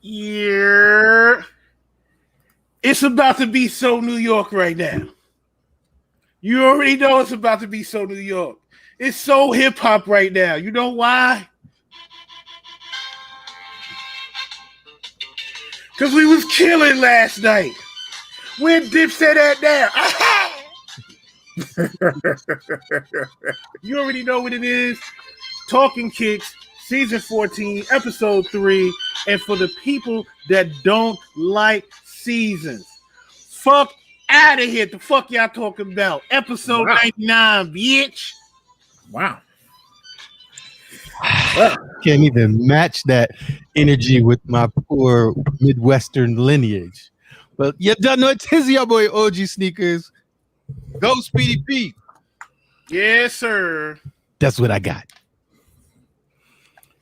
Yeah. It's about to be so New York right now. You already know it's about to be so New York. It's so hip hop right now. You know why? Because we was killing last night. Where Dipset at now? You already know what it is. Talkin Kicks, season 14, episode 3. And for the people that don't like seasons, fuck out of here. The fuck y'all talking about? Episode 99, bitch. Wow. Can't even match that energy with my poor Midwestern lineage. But you don't know it is your boy OGSneekerz. Go Speedy P. Yes, sir. That's what I got.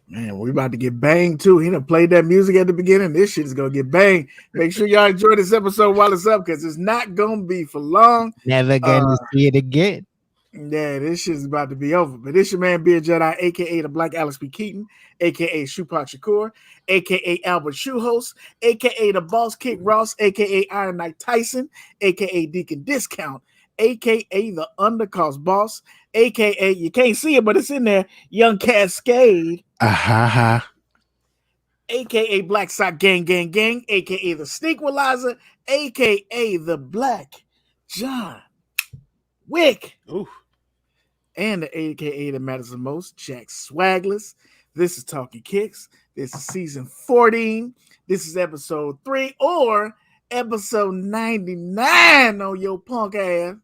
Man, we about to get banged too. He done played that music at the beginning. This shit is gonna get banged. Make sure y'all enjoy this episode while it's up, because it's not gonna be for long. Never gonna see it again. Yeah, this shit's about to be over. But it's your man Beard Jedi, aka the Black Alex B. Keaton, aka Shupak Shakur, aka Albert Shoehost, aka the Boss Kick Ross, aka Iron Knight Tyson, aka Deacon Discount, aka the Undercost Boss, aka you can't see it, but it's in there, Young Cascade, aka Black Sock Gang, aka the Sneakwalizer, aka the Black John Wick. Ooh. And the aka that matters the most, Jack Swagless. This is Talkin Kicks. This is season 14. This is episode 3 or episode 99 on your punk ass.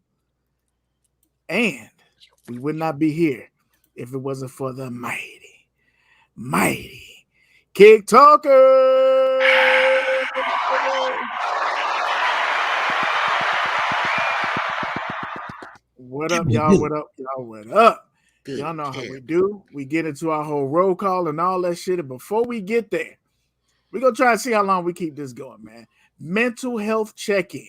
And we would not be here if it wasn't for the mighty Kick Talker. What up, y'all? What up, y'all? What up? Good. Y'all know how we do. We get into our whole roll call and all that shit. And before we get there, we're going to try and see how long we keep this going, man. Mental health check-in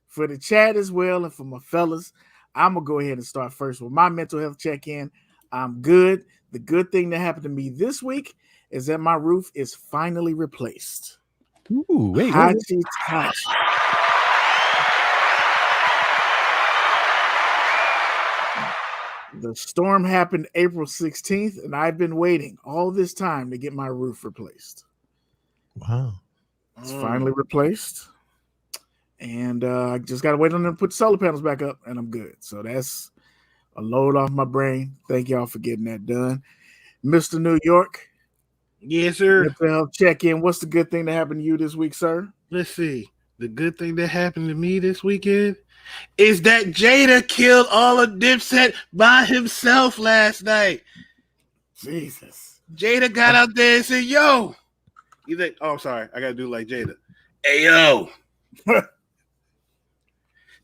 for the chat as well. And for my fellas, I'm going to go ahead and start first with my mental health check-in. I'm good. The good thing that happened to me this week is that my roof is finally replaced. Ooh, wait. Hachi. The storm happened April 16th, and I've been waiting all this time to get my roof replaced. Wow. It's finally replaced. And I just got to wait on them to put the solar panels back up, and I'm good. So that's a load off my brain. Thank y'all for getting that done. Mr. New York. Yes, sir. Mental health check-in. What's the good thing that happened to you this week, sir? Let's see. The good thing that happened to me this weekend is that Jada killed all of Dipset by himself last night. Jesus. Jada got out there and said, yo. He's like, oh, I'm sorry. I got to do like Jada. Hey, yo.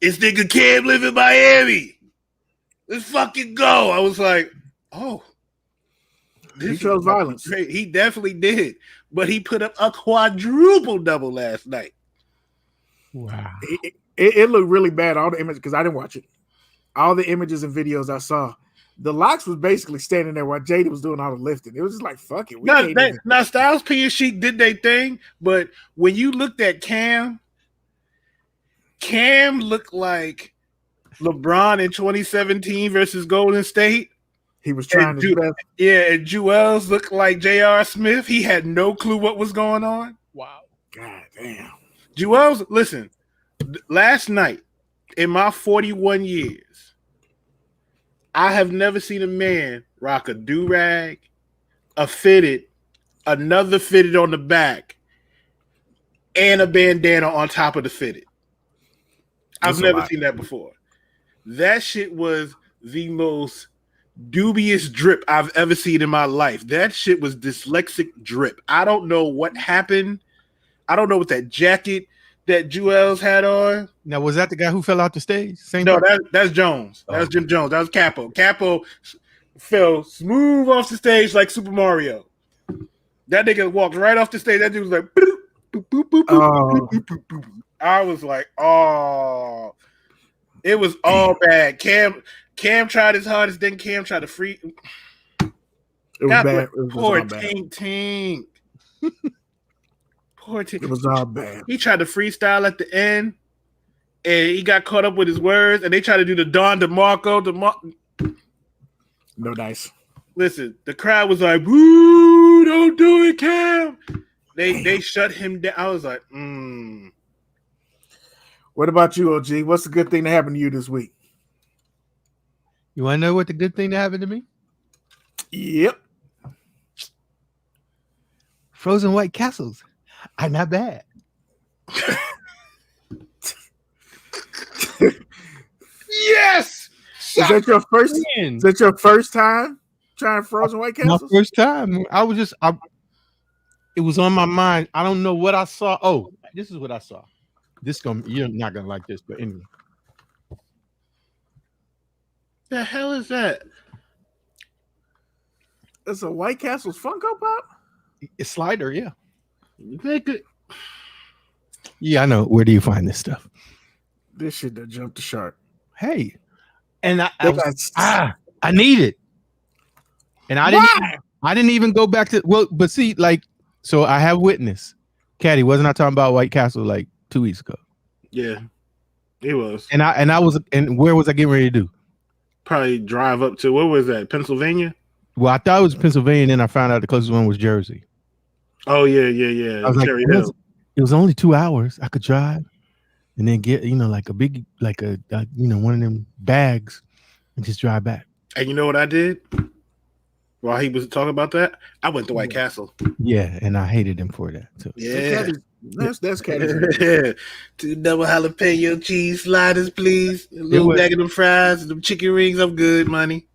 This nigga Cam live in Miami. Let's fucking go. I was like, oh. He chose violence. Great. He definitely did. But he put up a quadruple double last night. Wow. It looked really bad. All the images, because I didn't watch it. All the images and videos I saw, the Locks was basically standing there while Jada was doing all the lifting. It was just like, fuck it. Now Styles P and Sheik did their thing, but when you looked at Cam looked like LeBron in 2017 versus Golden State. He was trying to do that. Yeah, and Jewels looked like J.R. Smith. He had no clue what was going on. Wow. God damn. Jewels, listen, last night, in my 41 years, I have never seen a man rock a do-rag, a fitted, another fitted on the back, and a bandana on top of the fitted. I've never seen that before. That shit was the most dubious drip I've ever seen in my life. That shit was dyslexic drip. I don't know what happened. I don't know what that jacket that Jewels had on. Now, was that the guy who fell out the stage? That's Jones. That was Jim Jones. That was Capo. Capo fell smooth off the stage like Super Mario. That nigga walked right off the stage. That dude was like, boop, boop, boop, boop, boop, boop, boop, boop. I was like, oh, it was all bad. Cam tried his hardest, then Cam tried to free. It was bad. Poor Tink. Poor T. It was all bad. He tried to freestyle at the end, and he got caught up with his words, and they tried to do the Don DeMarco. No dice. Listen, the crowd was like, "Woo! Don't do it, Cam." They shut him down. I was like, What about you, OG? What's the good thing that happened to you this week? You want to know what the good thing that happened to me? Yep. Frozen White Castles are not bad. Yes. Is that your first? Is that your first time trying Frozen White Castles? My first time. It was on my mind. I don't know what I saw. Oh, this is what I saw. You're not gonna like this, but anyway. The hell is that? It's a White Castles Funko Pop? It's slider, yeah. They could... Yeah, I know. Where do you find this stuff? This shit that jumped the shark. Hey, and I need it, and I didn't even go back to but see, like, so I have witness. Caddy, wasn't I talking about White Castle like 2 weeks ago? Yeah, it was. And where was I getting ready to do? Probably drive up to, what was that, Pennsylvania? Well, I thought it was Pennsylvania, and then I found out the closest one was Jersey. Oh yeah. I was like, it was only 2 hours. I could drive and then get, like a big, like a one of them bags and just drive back. And you know what I did? While he was talking about that, I went to White Castle. Yeah, and I hated him for that too. Yeah. That's Caddy. Two double jalapeno cheese sliders, please. A little bag of them fries, them chicken rings. I'm good, money.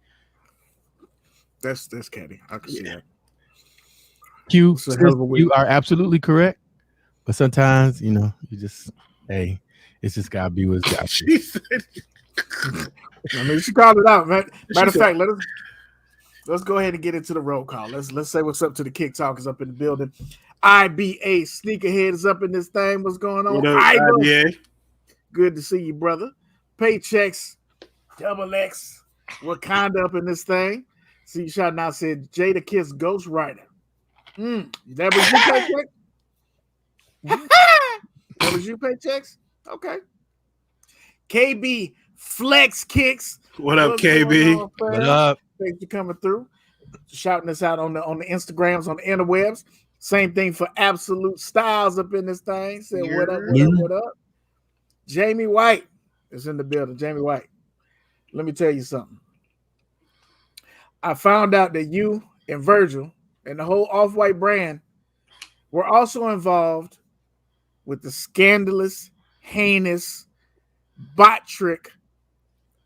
That's Caddy. I can see that. Q, you are absolutely correct. But sometimes, you just, hey, it's just gotta be what's got to be. I mean, she called it out, man. Matter of fact, let's go ahead and get into the roll call. Let's say what's up to the Kick Talkers up in the building. IBA Sneakerhead is up in this thing. What's going on? IBA. Good to see you, brother. Paychecks, Double X, Wakanda up in this thing. See, you shouting out, said Jada Kiss Ghostwriter. That was you, Paycheck? That was you, Paychecks? Okay. KB Flex Kicks. What up, KB? What up? Thanks for coming through. Shouting us out on the Instagrams, on the interwebs. Same thing for Absolute Styles up in this thing. Said, what up, what up, what up? Jamie White is in the building. Jamie White. Let me tell you something. I found out that you and Virgil and the whole Off-White brand were also involved with the scandalous, heinous bot trick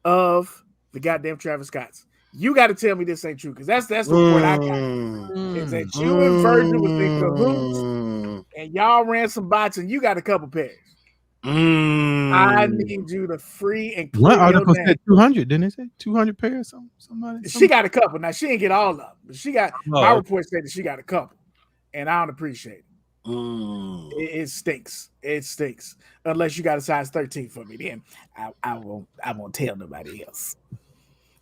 of the goddamn Travis Scotts. You got to tell me this ain't true, because that's the report I got. Is that you and Virgil was in cahoots, and y'all ran some bots, and you got a couple pairs. I need you to free and clear. One article said 200, didn't it say 200 pairs? Somebody. She got a couple. Now she didn't get all of them, but she got. My report said that she got a couple, and I don't appreciate it. It stinks. It stinks. Unless you got a size 13 for me, then I won't tell nobody else.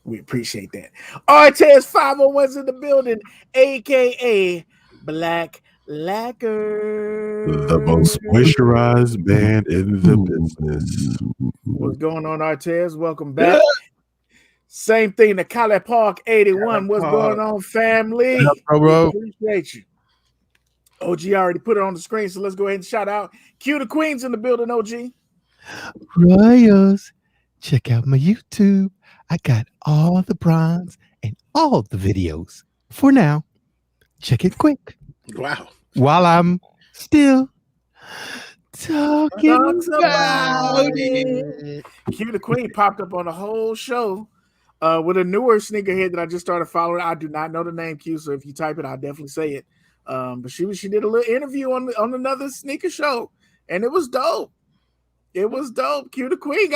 We appreciate that. Artez 501's in the building, aka Black Lacquer, the most moisturized band in the business. What's going on, Artez? Welcome back. Same thing to Kadillac Park 81. What's going on, family? Bro? Appreciate you. OG already put it on the screen, so let's go ahead and shout out. Q the Queen's in the building, OG. Royals, check out my YouTube. I got all the bronze and all the videos. For now, check it quick. Wow. While I'm still talking about it. Q the Queen popped up on the whole show with a newer sneakerhead that I just started following. I do not know the name, Q, so if you type it, I'll definitely say it. But she did a little interview on another sneaker show, and it was dope. It was dope. Q the Queen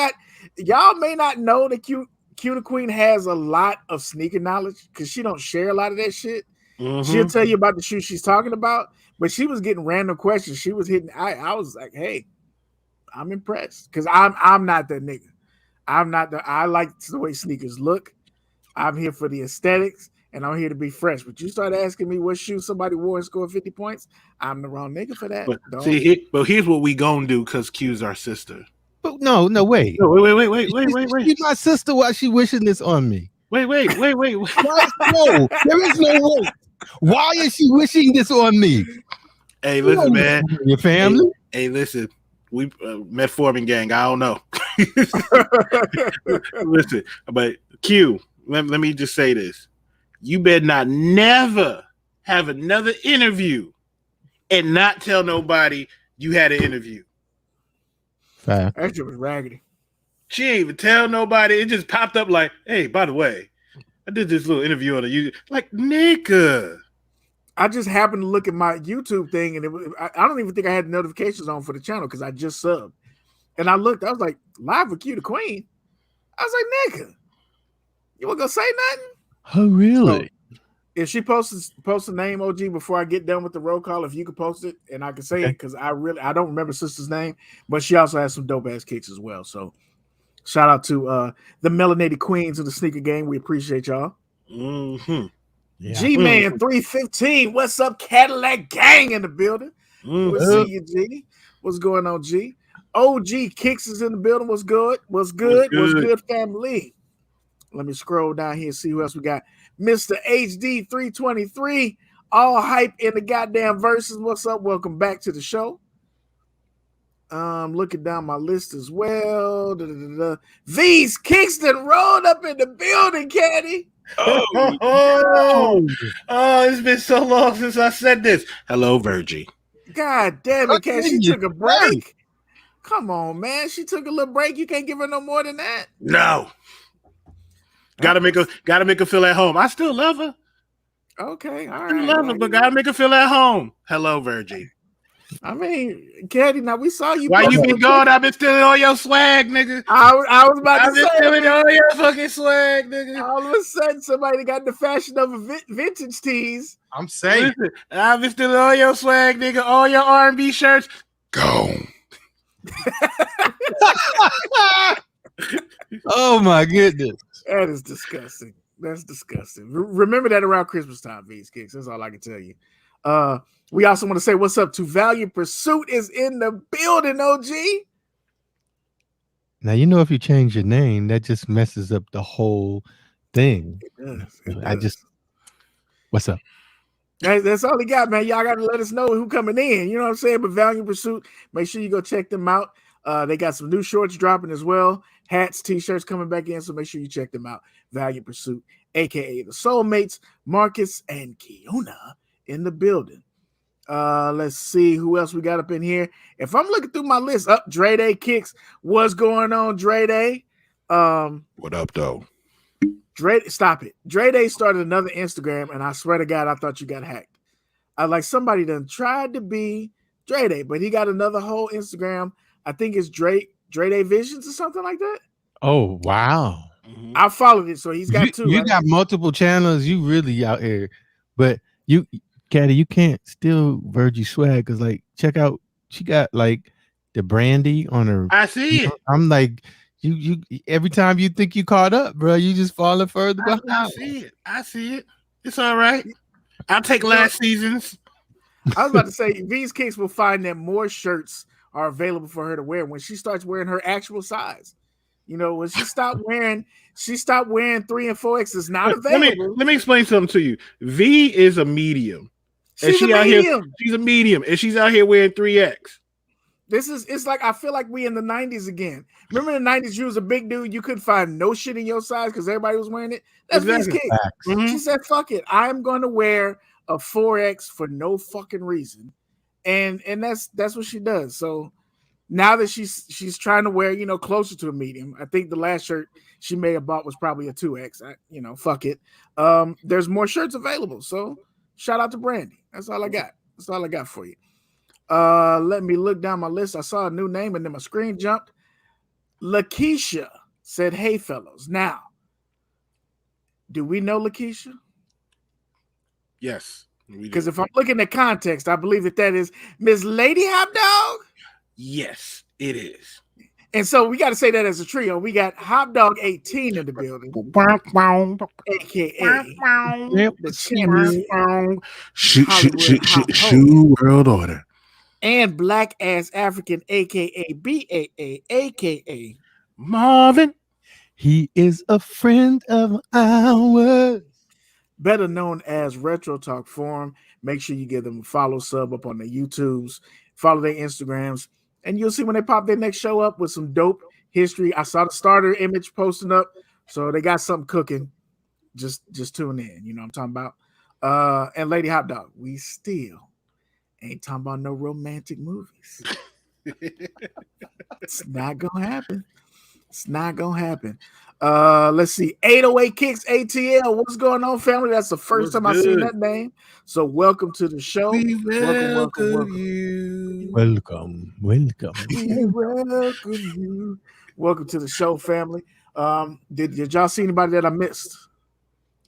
y'all may not know that Q the Queen has a lot of sneaker knowledge because she don't share a lot of that shit. She'll tell you about the shoes she's talking about, but she was getting random questions. She was hitting. I was like, hey, I'm impressed because I'm not that nigga. I like the way sneakers look. I'm here for the aesthetics, and I'm here to be fresh. But you start asking me what shoe somebody wore and scored 50 points, I'm the wrong nigga for that. But here's what we gonna do because Q's our sister. But no, wait. No, wait. She's my sister. Why she wishing this on me? Wait. No, there is no way. Why is she wishing this on me? Hey, listen, man. Your family? Hey, listen. We Metformin gang. I don't know. Listen, but Q, let me just say this. You better not never have another interview and not tell nobody you had an interview. Fact. That shit was raggedy. She ain't even tell nobody. It just popped up like, hey, by the way, I did this little interview on the YouTube. Like, nigga. I just happened to look at my YouTube thing, and I don't even think I had notifications on for the channel because I just subbed. And I looked, I was like, live with Q the Queen. I was like, nigga, you want to go say nothing? Oh, really? So if she posts the name, OG, before I get done with the roll call, if you could post it and I can say it, because I don't remember sister's name, but she also has some dope ass kicks as well. So shout out to the melanated queens of the sneaker game. We appreciate y'all. Mm-hmm. Yeah. G-Man 315. What's up, Cadillac gang in the building? We'll see you, G. What's going on, G? OG Kicks is in the building. What's good? What's good, family? Let me scroll down here and see who else we got. Mr. HD 323. All hype in the goddamn verses. What's up? Welcome back to the show. Looking down my list as well. V's Kingston rolled up in the building, Caddy. It's been so long since I said this. Hello, Virgie. God damn it, Cat. She took a break. Come on, man. She took a little break. You can't give her no more than that. No. Gotta make her feel at home. I still love her. Okay, all I right. love her, but gotta make her feel at home. Hello, Virgie. I mean, Caddy, now we saw you. Why you been gone? I've been stealing all your swag, nigga. I was about to I've been say, stealing all your fucking swag, nigga. all of a sudden, somebody got the fashion of a vintage tees. I'm saying. Listen, I've been stealing all your swag, nigga. All your R&B shirts. Gone. Oh my goodness. That is disgusting. That's disgusting. Remember that around Christmas time, V's Kicks. That's all I can tell you. We also want to say what's up to Valiant Pursuit is in the building, OG. Now, you know, if you change your name, that just messes up the whole thing. It does. What's up? That's all he got, man. Y'all got to let us know who coming in. You know what I'm saying? But Valiant Pursuit, make sure you go check them out. They got some new shorts dropping as well. Hats, t-shirts coming back in, so make sure you check them out. Valiant Pursuit, a.k.a. the Soulmates, Marcus and Kiona in the building. Let's see who else we got up in here. If I'm looking through my list, Dre Day Kicks. What's going on, Dre Day? What up, though? Stop it. Dre Day started another Instagram, and I swear to God, I thought you got hacked. I like somebody done tried to be Dre Day, but he got another whole Instagram. I think it's Dre Day Visions or something like that. Oh, wow. Mm-hmm. I followed it, so he's got two. You right? got multiple channels. You really out here. But you, Caddy, you can't steal Virgie swag because, like, check out, she got, like, the brandy on her. I see it. I'm like, you every time you think you caught up, bro, you just falling further behind. I see it. It's all right. I'll take last season's. I was about to say, V's Kicks will find that more shirts are available for her to wear when she starts wearing her actual size. You know, when she stopped wearing 3 and 4X is not available. Let me explain something to you. V is a medium. She's a medium. She's a medium, and she's out here wearing 3X. It's like I feel like we in the 90s again. Remember in the 90s, you was a big dude, you couldn't find no shit in your size because everybody was wearing it. That's V's Kicks. Mm-hmm. She said, fuck it. I'm gonna wear a 4X for no fucking reason. And that's what she does. So now that she's trying to wear, you know, closer to a medium. I think the last shirt she may have bought was probably a 2X. Fuck it. There's more shirts available. So shout out to Brandy. That's all I got. That's all I got for you. Let me look down my list. I saw a new name and then my screen jumped. Lakeisha said, "Hey fellows." Now, do we know Lakeisha? Yes. Because if I'm looking at context, I believe that is Miss Lady Hot Dog. Yes, it is. And so we got to say that as a trio. We got Hot Dog 18 in the building, aka the champion, Shoe World Order, and Black Ass African, aka BAA, aka Marvin. He is a friend of ours. better known as Retro Talk Forum. Make sure you give them a follow, sub up on their YouTubes, follow their Instagrams, and you'll see when they pop their next show up with some dope history. I saw the starter image posting up, so they got something cooking. Just tune in. You know what I'm talking about. And Lady Hot Dog, we still ain't talking about no romantic movies. It's not gonna happen. It's not gonna happen. Let's see. 808 Kicks ATL. What's going on, family? That's the first time I've seen that name. So welcome to the show. We Welcome. you. Welcome. We welcome you. Welcome to the show, family. Did y'all see anybody that I missed?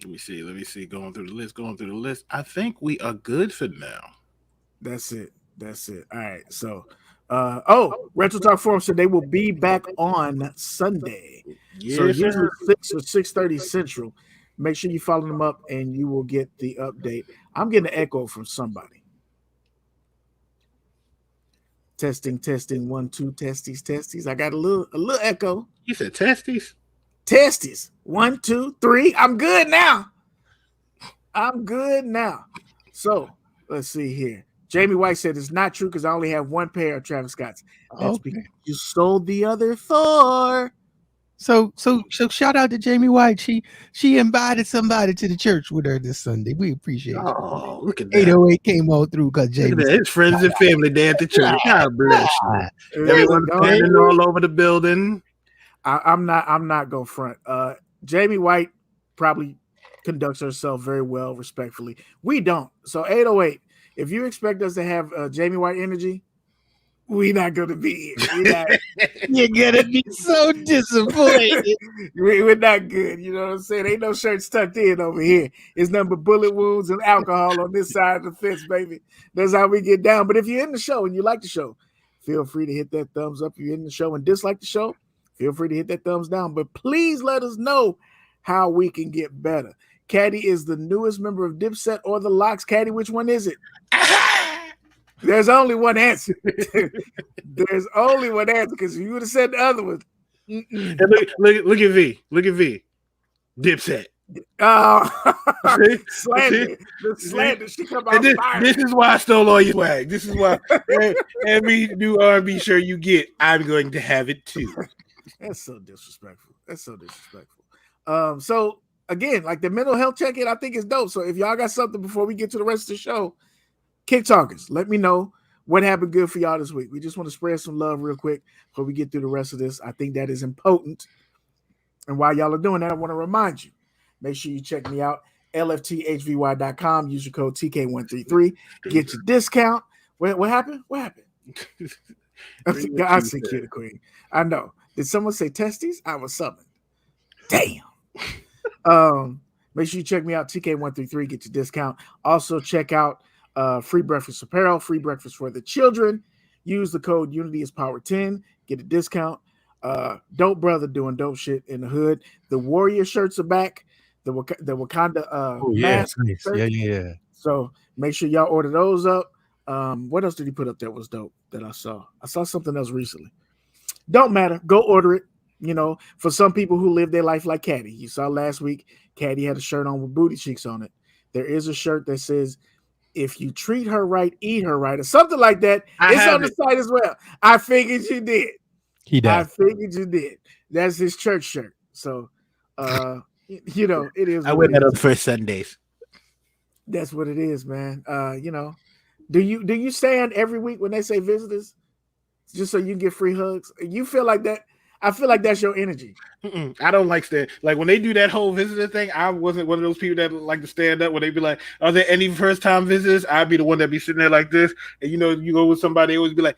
Let me see. Going through the list. I think we are good for now. That's it. All right. So Retro Talk Forum said they will be back on Sunday. Yes, So usually sir. 6 or 6:30 Central. Make sure you follow them up and you will get the update. I'm getting an echo from somebody. Testing 1 2 testes. I got a little echo. You said testes? Testes 1 2 3. I'm good now. So let's see here. Jamie White said it's not true because I only have one pair of Travis Scotts. That's because you sold the other 4. So shout out to Jamie White. She invited somebody to the church with her this Sunday. We appreciate it. Oh, look at that. 808 came on through because Jamie. His friends and family there at the church. God bless you. Everyone standing all over the building. I'm not gonna front. Jamie White probably conducts herself very well, respectfully. We don't. So 808, if you expect us to have Jamie White energy, we're not gonna be here. You're gonna be so disappointed. We're not good. You know what I'm saying? Ain't no shirts tucked in over here. It's nothing but bullet wounds and alcohol on this side of the fence, baby. That's how we get down. But if you're in the show and you like the show, feel free to hit that thumbs up. If you're in the show and dislike the show, feel free to hit that thumbs down. But please let us know how we can get better. Caddy is the newest member of Dipset or the Locks. Caddy, which one is it? There's only one answer. There's only one answer because if you would have said the other one. Look at V. Dipset. Slander. The slander. She come out fire. This is why I stole all your swag. This is why every new R&B shirt you get, I'm going to have it too. That's so disrespectful. So again, like the mental health check-in, I think is dope. So if y'all got something before we get to the rest of the show, Kick Talkers, let me know what happened good for y'all this week. We just want to spread some love real quick before we get through the rest of this. I think that is important. And while y'all are doing that, I want to remind you, make sure you check me out, lfthvy.com. Use your code TK133. Get your discount. What happened? I see Kid Queen. I know. Did someone say testes? I was summoned. Damn. Make sure you check me out, TK133. Get your discount. Also check out Free Breakfast Apparel, free breakfast for the children. Use the code Unity is Power 10. Get a discount. Dope brother doing dope shit in the hood. The Warrior shirts are back. The Wakanda mask. Nice. Yeah. So make sure y'all order those up. What else did he put up that was dope that I saw? I saw something else recently. Don't matter. Go order it. You know, for some people who live their life like Caddy. You saw last week, Caddy had a shirt on with booty cheeks on it. There is a shirt that says, if you treat her right, eat her right, or something like that. It's on the site as well. I figured you did. He did. I figured you did. That's his church shirt. So, you know, it is. I wear that on first Sundays. That's what it is, man. You know, do you stand every week when they say visitors, just so you can get free hugs? You feel like that? I feel like that's your energy. I don't like stand. Like when they do that whole visitor thing, I wasn't one of those people that like to stand up when they be like, are there any first time visitors? I'd be the one that be sitting there like this. And you know, you go with somebody, they always be like,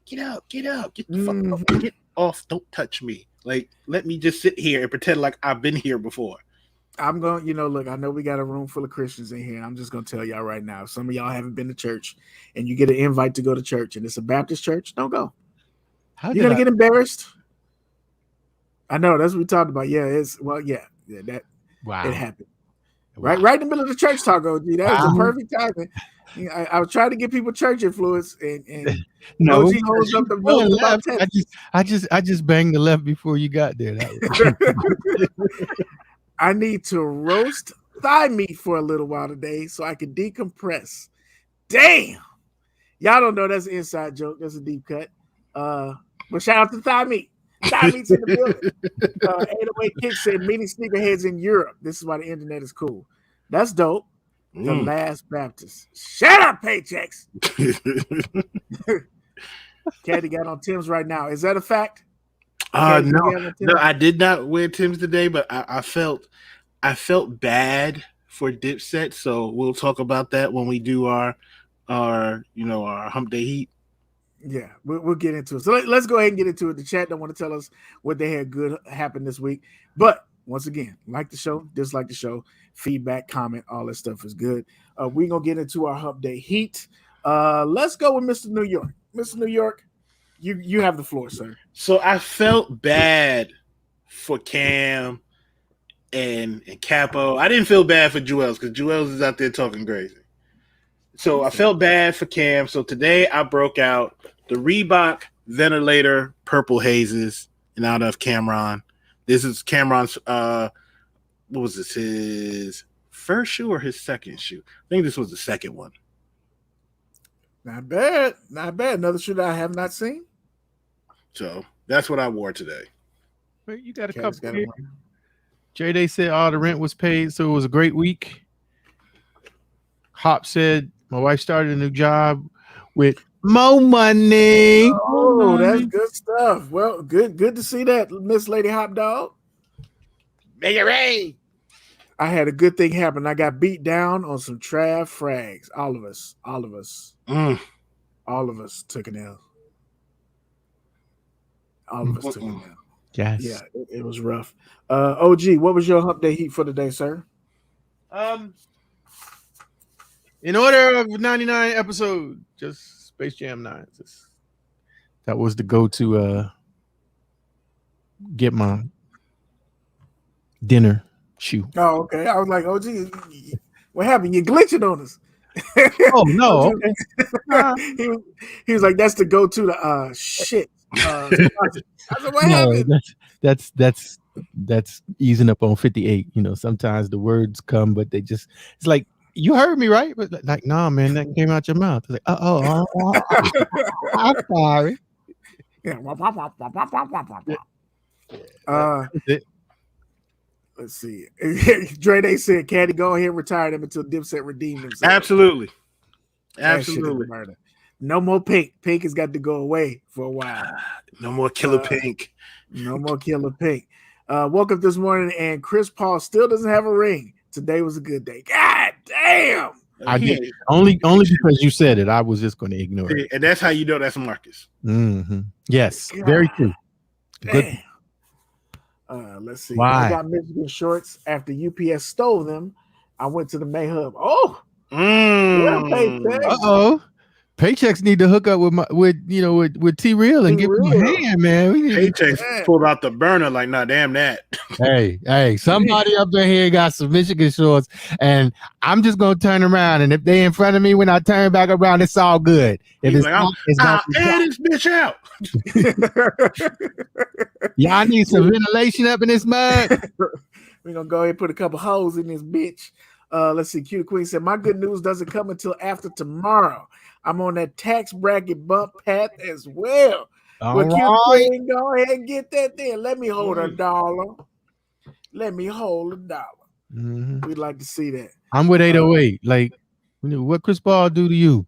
get up, get the fuck up, get off, don't touch me. Like, let me just sit here and pretend like I've been here before. I'm going, you know, look, I know we got a room full of Christians in here. I'm just going to tell y'all right now, if some of y'all haven't been to church and you get an invite to go to church and it's a Baptist church, don't go. You're going to get embarrassed. I know that's what we talked about. Yeah, that Wow. it happened. Right in the middle of the church talk, OG. That was the perfect timing. I was trying to get people church influence, and No, OG holds up the notes about left. I just banged the left before you got there. I need to roast thigh meat for a little while today so I can decompress. Damn. Y'all don't know that's an inside joke. That's a deep cut. But shout out to thigh meat. Thigh meat's in the building. 808 Kicks said meeting sneakerheads in Europe. This is why the internet is cool. That's dope. The Last Baptist. Shut up, paychecks. Caddy got on Tim's right now. Is that a fact? No, I did not wear Tim's today, but I felt bad for Dipset, so we'll talk about that when we do our Hump Day Heat. Yeah, we'll get into it. So let's go ahead and get into it. The chat don't want to tell us what they had good happen this week. But once again, like the show, dislike the show, feedback, comment, all that stuff is good. We're going to get into our Hump Day Heat. Let's go with Mr. New York. Mr. New York, you have the floor, sir. So I felt bad for Cam and Capo. I didn't feel bad for Jewels because Jewels is out there talking crazy. So I felt bad for Cam. So today I broke out the Reebok Ventilator Purple Hazes and out of Cameron. This is Cameron's, what was this, his first shoe or his second shoe? I think this was the second one. Not bad. Not bad. Another shoe that I have not seen. So that's what I wore today. Wait, you got a couple here. J-Day said all the rent was paid, so it was a great week. Hop said, my wife started a new job with more money. Oh, that's good stuff. Well, good to see that, Miss Lady Hop Dog. Make it rain. I had a good thing happen. I got beat down on some trav frags. All of us. All of us took an L. All of us took an L. Yes. Yeah, it was rough. OG, what was your Hump Day Heat for today, sir? In order of 99 episode, just Space Jam 9. That was the go-to get my dinner shoe. Oh, okay. I was like, OG, what happened? You glitching on us. Oh, no. he was like, that's the go-to to shit. I said, what happened? That's easing up on 58. You know, sometimes the words come, but they just, it's like, you heard me, right? But like, nah, man, that came out your mouth. It's like, I'm sorry. Let's see. Dre Day said, Caddy, go ahead and retire them until Dipset redeem themselves. Absolutely. No more Pink. Pink has got to go away for a while. No more Killer Pink. No more Killer Pink. Woke up this morning and Chris Paul still doesn't have a ring. Today was a good day. God damn. I did only because you said it. I was just going to ignore it. And that's how you know that's Marcus. Mm-hmm. Yes, God. Very true. Good. Let's see. Why? I got Michigan shorts after UPS stole them. I went to the May Hub. Oh, uh-oh. Paychecks need to hook up with T Real and give him a hand, man. Paychecks pulled out the burner like, nah, damn that. Hey, somebody up there here got some Michigan shorts, and I'm just gonna turn around, and if they in front of me when I turn back around, it's all good. If it's not, it's not. Air this bitch out. Y'all need some ventilation up in this mug. We're gonna go ahead and put a couple holes in this bitch. Let's see. Q Queen said, my good news doesn't come until after tomorrow. I'm on that tax bracket bump path as well. Well, Q Queen, go ahead and get that there. Let me hold $1. Let me hold $1. Mm-hmm. We'd like to see that. I'm with 808. Like, what Chris Paul do to you?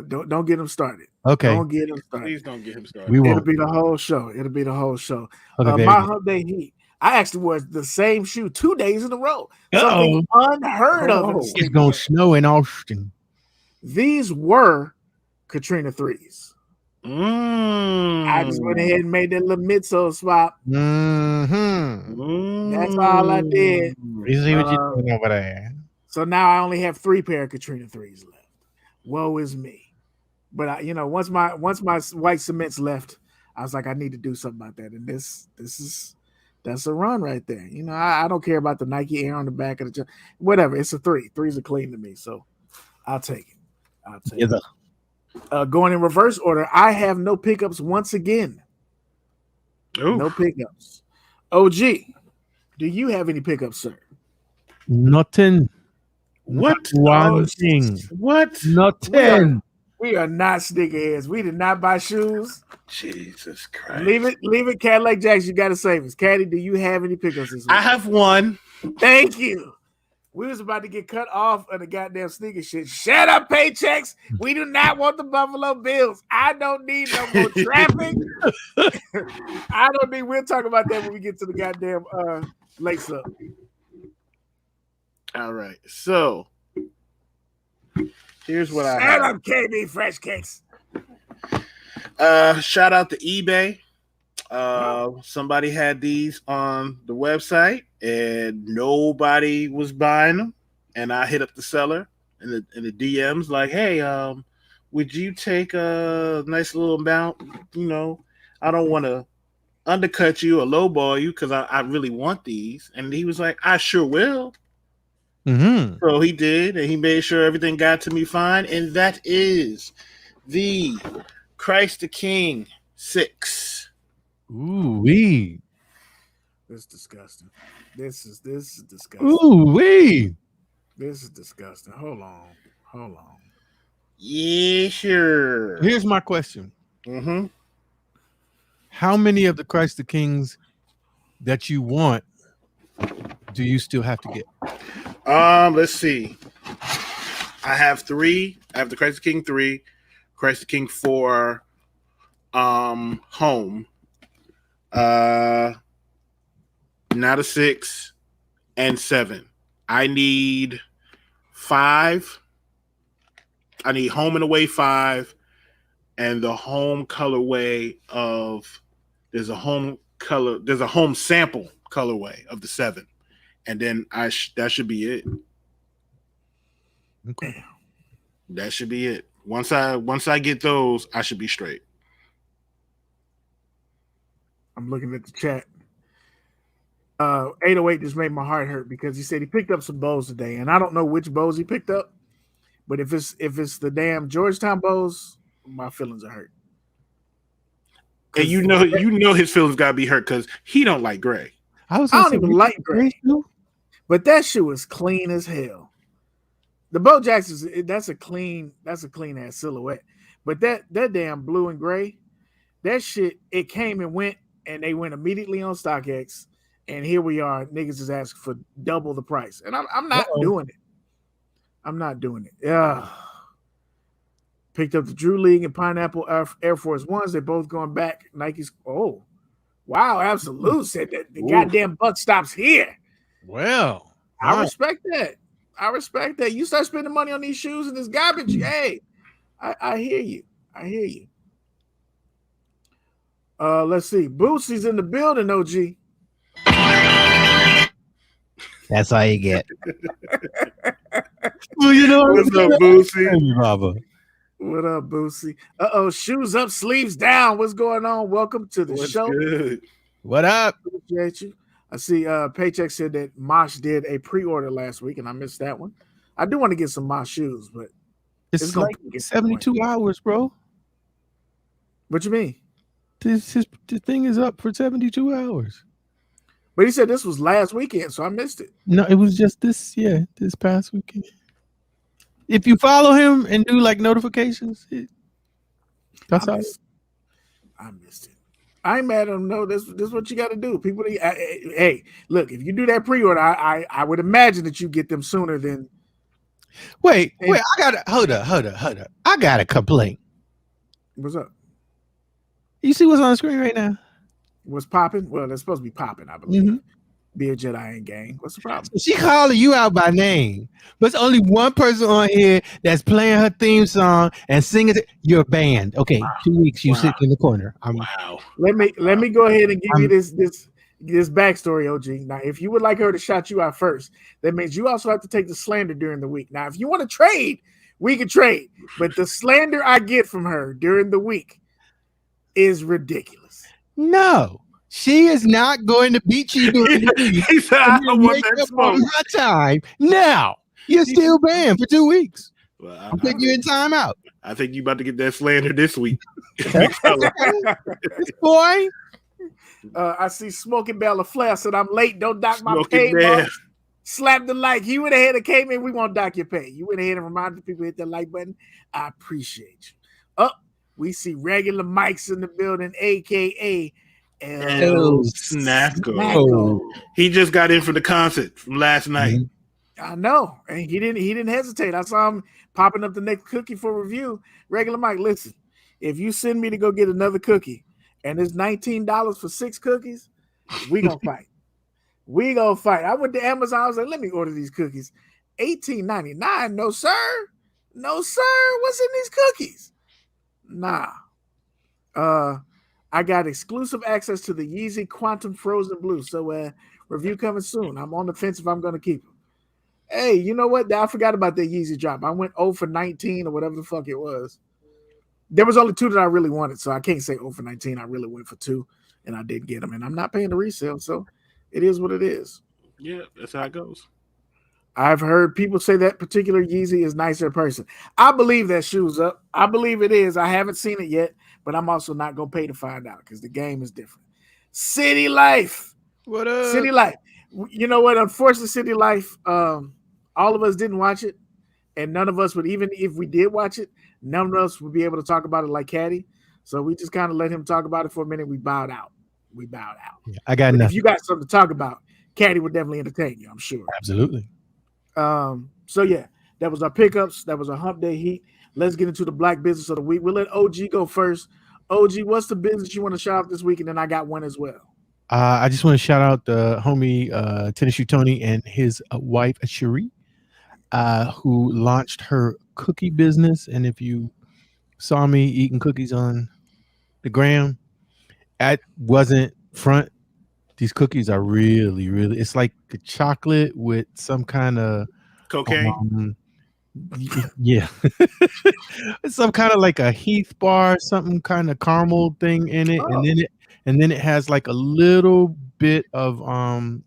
Don't get him started. Okay. Don't get him started. Please don't get him started. It'll be the whole show. Okay, my Hump Day Heat. I actually wore the same shoe 2 days in a row. Something unheard of. It's going to snow in Austin. These were Katrina 3s. I just went ahead and made that little midsole swap. That's all I did. You see what you're doing over there. So now I only have 3 pair of Katrina 3s left. Woe is me. But once my white cements left, I was like, I need to do something about that. And that's a run right there. You know, I don't care about the Nike Air on the back of the whatever. It's a 3. 3s are clean to me, so I'll take it. Going in reverse order, I have no pickups once again. Oof. No pickups. OG, do you have any pickups, sir? Nothing. What? Not one thing. What? Nothing. We are not sneakerheads. We did not buy shoes. Jesus Christ. Leave it. Cadillac Jackson, you got to save us. Caddy, do you have any pickups this week? I have one. Thank you. We was about to get cut off of the goddamn sneaker shit. Shut up, Paychecks. We do not want the Buffalo Bills. I don't need no more traffic. I don't need. We'll talk about that when we get to the goddamn lace up. All right. So here's what I Shut have. up, KB Fresh Cakes. Shout out to eBay. Somebody had these on the website and nobody was buying them. And I hit up the seller in the DMs like, hey, would you take a nice little amount? You know, I don't want to undercut you or lowball you because I really want these. And he was like, I sure will. Mm-hmm. So he did, and he made sure everything got to me fine. And that is the Christ the King 6. Ooh wee. This is disgusting. This is disgusting. Ooh wee. This is disgusting. Hold on. Yeah, sure. Here's my question. Mm-hmm. How many of the Christ the Kings that you want do you still have to get? Let's see. I have 3. I have the Christ the King 3, Christ the King 4, home. Not a 6 and 7. I need 5. I need home and away 5, and the home colorway of there's a home sample colorway of the 7, and then that should be it. Okay. That should be it. Once I get those, I should be straight. I'm looking at the chat. 808 just made my heart hurt because he said he picked up some bows today, and I don't know which bows he picked up, but if it's the damn Georgetown bows, my feelings are hurt. And you know his feelings gotta be hurt because he don't like gray. I don't even like gray, but that shoe is clean as hell. The Bo Jackson's that's a clean ass silhouette, but that damn blue and gray, that shit, it came and went, and they went immediately on StockX. And here we are, niggas is asking for double the price. And I'm not doing it. I'm not doing it. Yeah. Picked up the Drew League and Pineapple Air Force Ones. They're both going back. Nike's, oh, wow, Absolute said that the goddamn buck stops here. Well, I respect that. You start spending money on these shoes and this garbage. Hey, I hear you. Let's see. Boosie's in the building, OG. that's all you get. Well, you know what's up, Boosie? What up, Boosie? Shoes up, sleeves down. What's going on? Welcome to the show. Good? What up? Appreciate you. I see Paycheck said that Mosh did a pre-order last week, and I missed that one. I do want to get some Mosh shoes, but it's like 72 hours, bro. What you mean? The thing is up for 72 hours. But he said this was last weekend, so I missed it. No, it was just this past weekend. If you follow him and do like notifications, that's how I missed it. I ain't mad at him. No, this is what you got to do. People, hey, look, if you do that pre-order, I would imagine that you get them sooner than. Wait, I gotta hold up. I got a complaint. What's up? You see what's on the screen right now? What's popping? Well, they're supposed to be popping, I believe. Mm-hmm. Beard Jedi and gang. What's the problem? She calling you out by name, but there's only one person on here that's playing her theme song and singing it. You're banned. Okay, wow. 2 weeks you sit in the corner. Wow. Let me go ahead and give you this backstory, OG. Now, if you would like her to shout you out first, that means you also have to take the slander during the week. Now, if you want to trade, we can trade, but the slander I get from her during the week is ridiculous. No, she is not going to beat you during the week. He said, I don't want that Make up smoke. on my time. Now you're still banned for 2 weeks. Well, I'm putting you in timeout. I think you about to get that slander this week. Boy. I see Smoking Bella Flair said, I'm late. Don't dock my Smoking pay. Bell. Slap the like. You went ahead and came in. We won't dock your pay. You went ahead and reminded people to hit that like button. I appreciate you. We see regular mics in the building, aka El Snacko. He just got in for the concert from last night. I know, and he didn't hesitate. I saw him popping up the next cookie for review. Regular Mike, listen, if you send me to go get another cookie and it's $19 for 6 cookies, we gonna fight. We gonna fight. I went to Amazon. I was like, let me order these cookies. $18.99. No sir, no sir. What's in these cookies? Nah. I got exclusive access to the Yeezy Quantum Frozen Blue. So review coming soon. I'm on the fence if I'm gonna keep them. Hey, you know what? I forgot about that Yeezy drop. I went 0 for 19 or whatever the fuck it was. There was only 2 that I really wanted, so I can't say 0 for 19. I really went for 2, and I did get them. And I'm not paying the resale, so it is what it is. Yeah, that's how it goes. I've heard people say that particular Yeezy is nicer in person. I believe that shoe's up. I believe it is. I haven't seen it yet, but I'm also not going to pay to find out because the game is different. City Life. What up? City Life. You know what? Unfortunately, City Life, all of us didn't watch it, and none of us would, even if we did watch it, none of us would be able to talk about it like Caddy. So we just kind of let him talk about it for a minute. We bowed out. Yeah, I got nothing. If you got something to talk about, Caddy would definitely entertain you, I'm sure. Absolutely. So yeah, that was our pickups. That was our hump day heat. Let's get into the black business of the week. We'll let OG go first. OG, what's the business you want to shout out this week? And then I got one as well. I just want to shout out the homie Tennis Shoe Tony and his wife Cherie, who launched her cookie business. And if you saw me eating cookies on the gram, I wasn't front. These cookies are really, really. It's like the chocolate with some kind of cocaine. Yeah, it's some kind of like a Heath bar, something kind of caramel thing in it, and then it has like a little bit of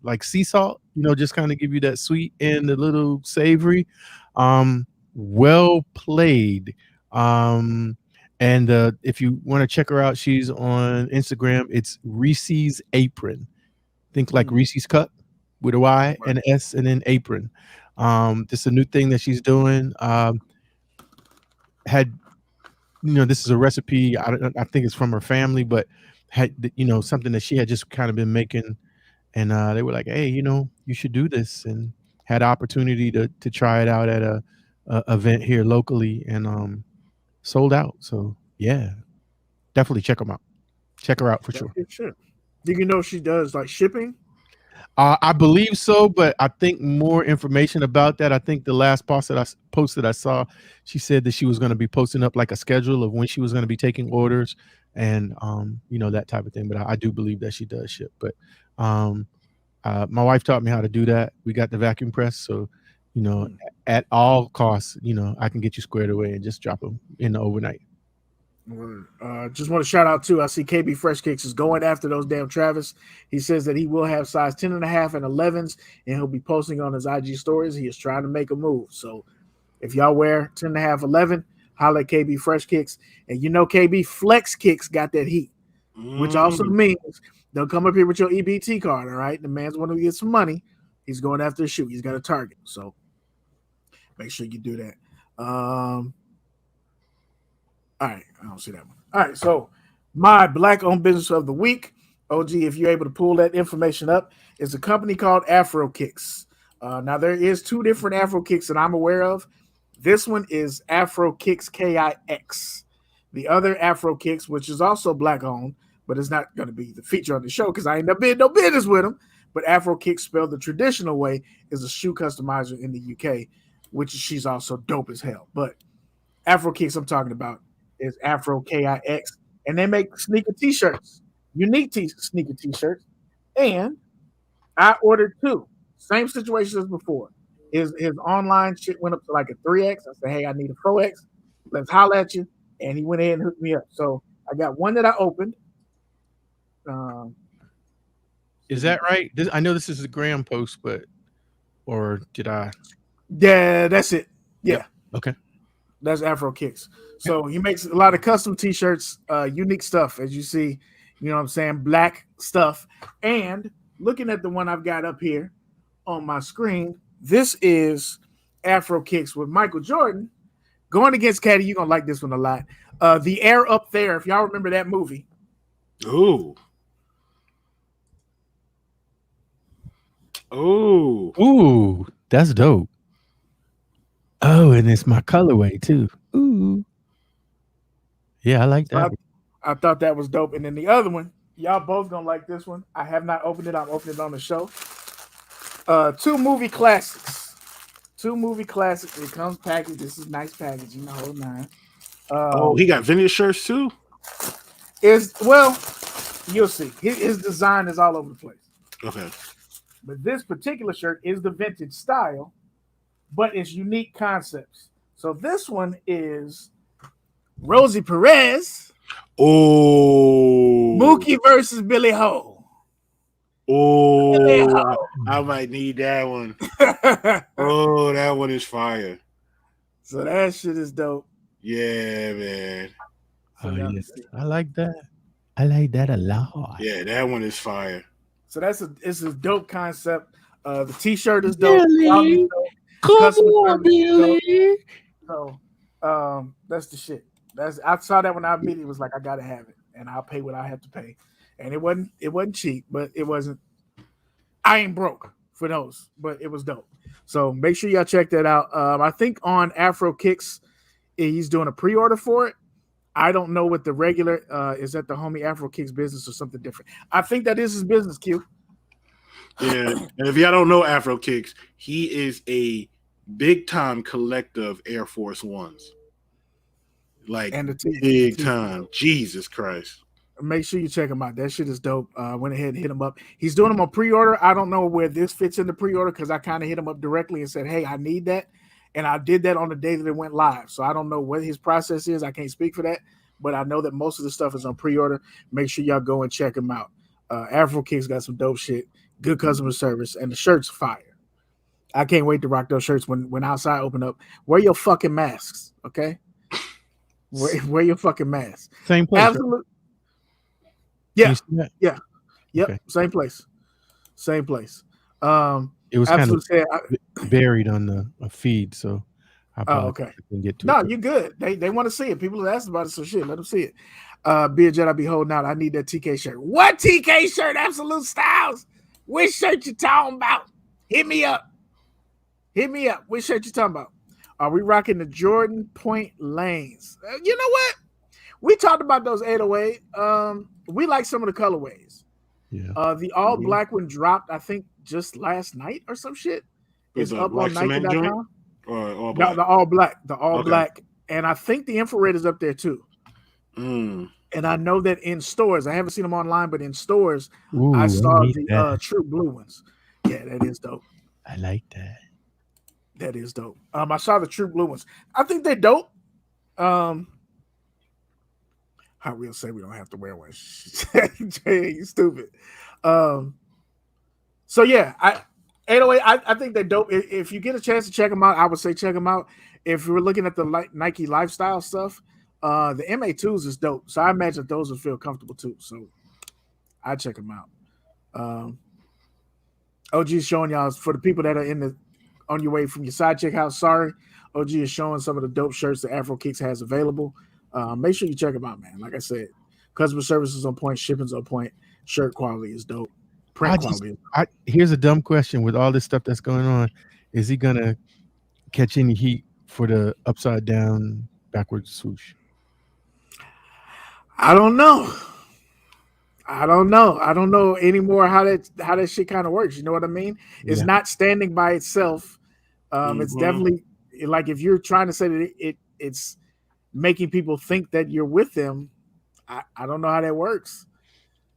like sea salt, just kind of give you that sweet and a little savory. Well played. And if you want to check her out, she's on Instagram. It's Reese's Apron. Think like Reese's Cup with a Y and an S and then apron. This is a new thing that she's doing. This is a recipe. I think it's from her family, but had something that she had just kind of been making, and they were like, "Hey, you should do this," and had opportunity to try it out at a event here locally, and sold out. So yeah, definitely check them out. Check her out for sure. Do you know she does like shipping? I believe so, but I think more information about that. I think the last post that I saw, she said that she was going to be posting up like a schedule of when she was going to be taking orders and, that type of thing. But I do believe that she does ship. But my wife taught me how to do that. We got the vacuum press. So, at all costs, I can get you squared away and just drop them in the overnight. Just want to shout out too. I see KB Fresh Kicks is going after those damn Travis. He says that he will have size 10.5 and 11s, and he'll be posting on his IG stories. He is trying to make a move. So if y'all wear 10.5, 11, holla at KB Fresh Kicks. And KB Flex Kicks got that heat, which also means they'll come up here with your EBT card. All right, the man's wanting to get some money. He's going after a shoe. He's got a target. So make sure you do that. All right, I don't see that one. All right, so my black-owned business of the week, OG, if you're able to pull that information up, is a company called Afro Kicks. Now, there is 2 different Afro Kicks that I'm aware of. This one is Afro Kicks KIX. The other Afro Kicks, which is also black-owned, but it's not going to be the feature on the show because I ain't no business with them. But Afro Kicks, spelled the traditional way, is a shoe customizer in the UK, which she's also dope as hell. But Afro Kicks I'm talking about is Afro KIX, and they make sneaker t-shirts, unique sneaker t-shirts. And I ordered 2. Same situation as before. His online shit went up to like a 3X. I said, hey, I need a 4X. Let's holler at you. And he went ahead and hooked me up. So I got one that I opened. Is that right? I know this is a Graham post, or did I? Yeah, that's it. Yeah. Yep. Okay. That's Afro Kicks. So he makes a lot of custom t-shirts, unique stuff, as you see, you know what I'm saying, black stuff. And looking at the one I've got up here on my screen, this is Afro Kicks with Michael Jordan going against Caddy. You're going to like this one a lot. The Air Up There, if y'all remember that movie. Ooh. That's dope. Oh, and it's my colorway too. Ooh. Yeah, I like that. I thought that was dope. And then the other one, y'all both gonna like this one. I have not opened it. I'm opening it on the show. Two movie classics. It comes packaged. This is nice packaging. The whole nine. He got vintage shirts too. You'll see. His design is all over the place. Okay. But this particular shirt is the vintage style, but it's unique concepts. So this one is Rosie Perez. Oh. Mookie versus Billy Ho. Oh, I might need that one. Oh, that one is fire. So that shit is dope. Yeah, man. Yes. I like that. I like that a lot. Yeah, that one is fire. So it's a dope concept. The t-shirt is dope. Billy. Come on, Billy. So that's the shit. I saw that when I immediately was like, I gotta have it, and I'll pay what I have to pay. And it wasn't cheap, but it wasn't. I ain't broke for those, but it was dope. So make sure y'all check that out. I think on Afro Kicks, he's doing a pre-order for it. I don't know what the regular is that the homie Afro Kicks business or something different. I think that is his business, Q. Yeah, and if y'all don't know Afro Kicks, he is a big time collector of Air Force Ones. Like and big time. Jesus Christ. Make sure you check him out. That shit is dope. Went ahead and hit him up. He's doing them on pre-order. I don't know where this fits in the pre-order because I kind of hit him up directly and said, hey, I need that. And I did that on the day that it went live. So I don't know what his process is. I can't speak for that. But I know that most of the stuff is on pre-order. Make sure y'all go and check him out. Afro Kicks got some dope shit. Good customer service. And the shirt's fire. I can't wait to rock those shirts when outside open up. Wear your fucking masks, okay? Wear your fucking masks. Same place. Absolutely. Yeah. Yeah. Yep. Okay. Same place. It was kind of buried on the feed, so I okay. Can get to no, it. You're good. They want to see it. People have asked about it, so shit, let them see it. Beard Jedi be holding out. I need that TK shirt. What TK shirt? Absolute Styles. Which shirt you talking about? Hit me up. Which shirt you talking about? Are we rocking the Jordan Point Lanes? You know what? We talked about those 808. We like some of the colorways. Yeah. The all black one dropped, I think, just last night or some shit. It's up on Nike.com. Or black? The all black. The all black. And I think the infrared is up there too. Mm. And I know that in stores, I haven't seen them online, but in stores, I saw the true blue ones. Yeah, that is dope. I like that. That is dope. I saw the true blue ones. I think they're dope. How we'll say we don't have to wear one. Jay, you stupid. So yeah, 808. I think they're dope. If you get a chance to check them out, I would say check them out. If we're looking at the Nike lifestyle stuff, the MA2s is dope. So I imagine those will feel comfortable too. So I check them out. OG is showing y'all for the people that are on your way from your side check house. Sorry, OG is showing some of the dope shirts that Afro Kicks has available. Make sure you check them out, man. Like I said, customer service is on point, shipping's on point, shirt quality is dope. Print quality. Here's a dumb question with all this stuff that's going on. Is he gonna catch any heat for the upside down backwards swoosh? I don't know. I don't know anymore how that shit kind of works. You know what I mean? It's not standing by itself. It's definitely like if you're trying to say that it's making people think that you're with them. I don't know how that works.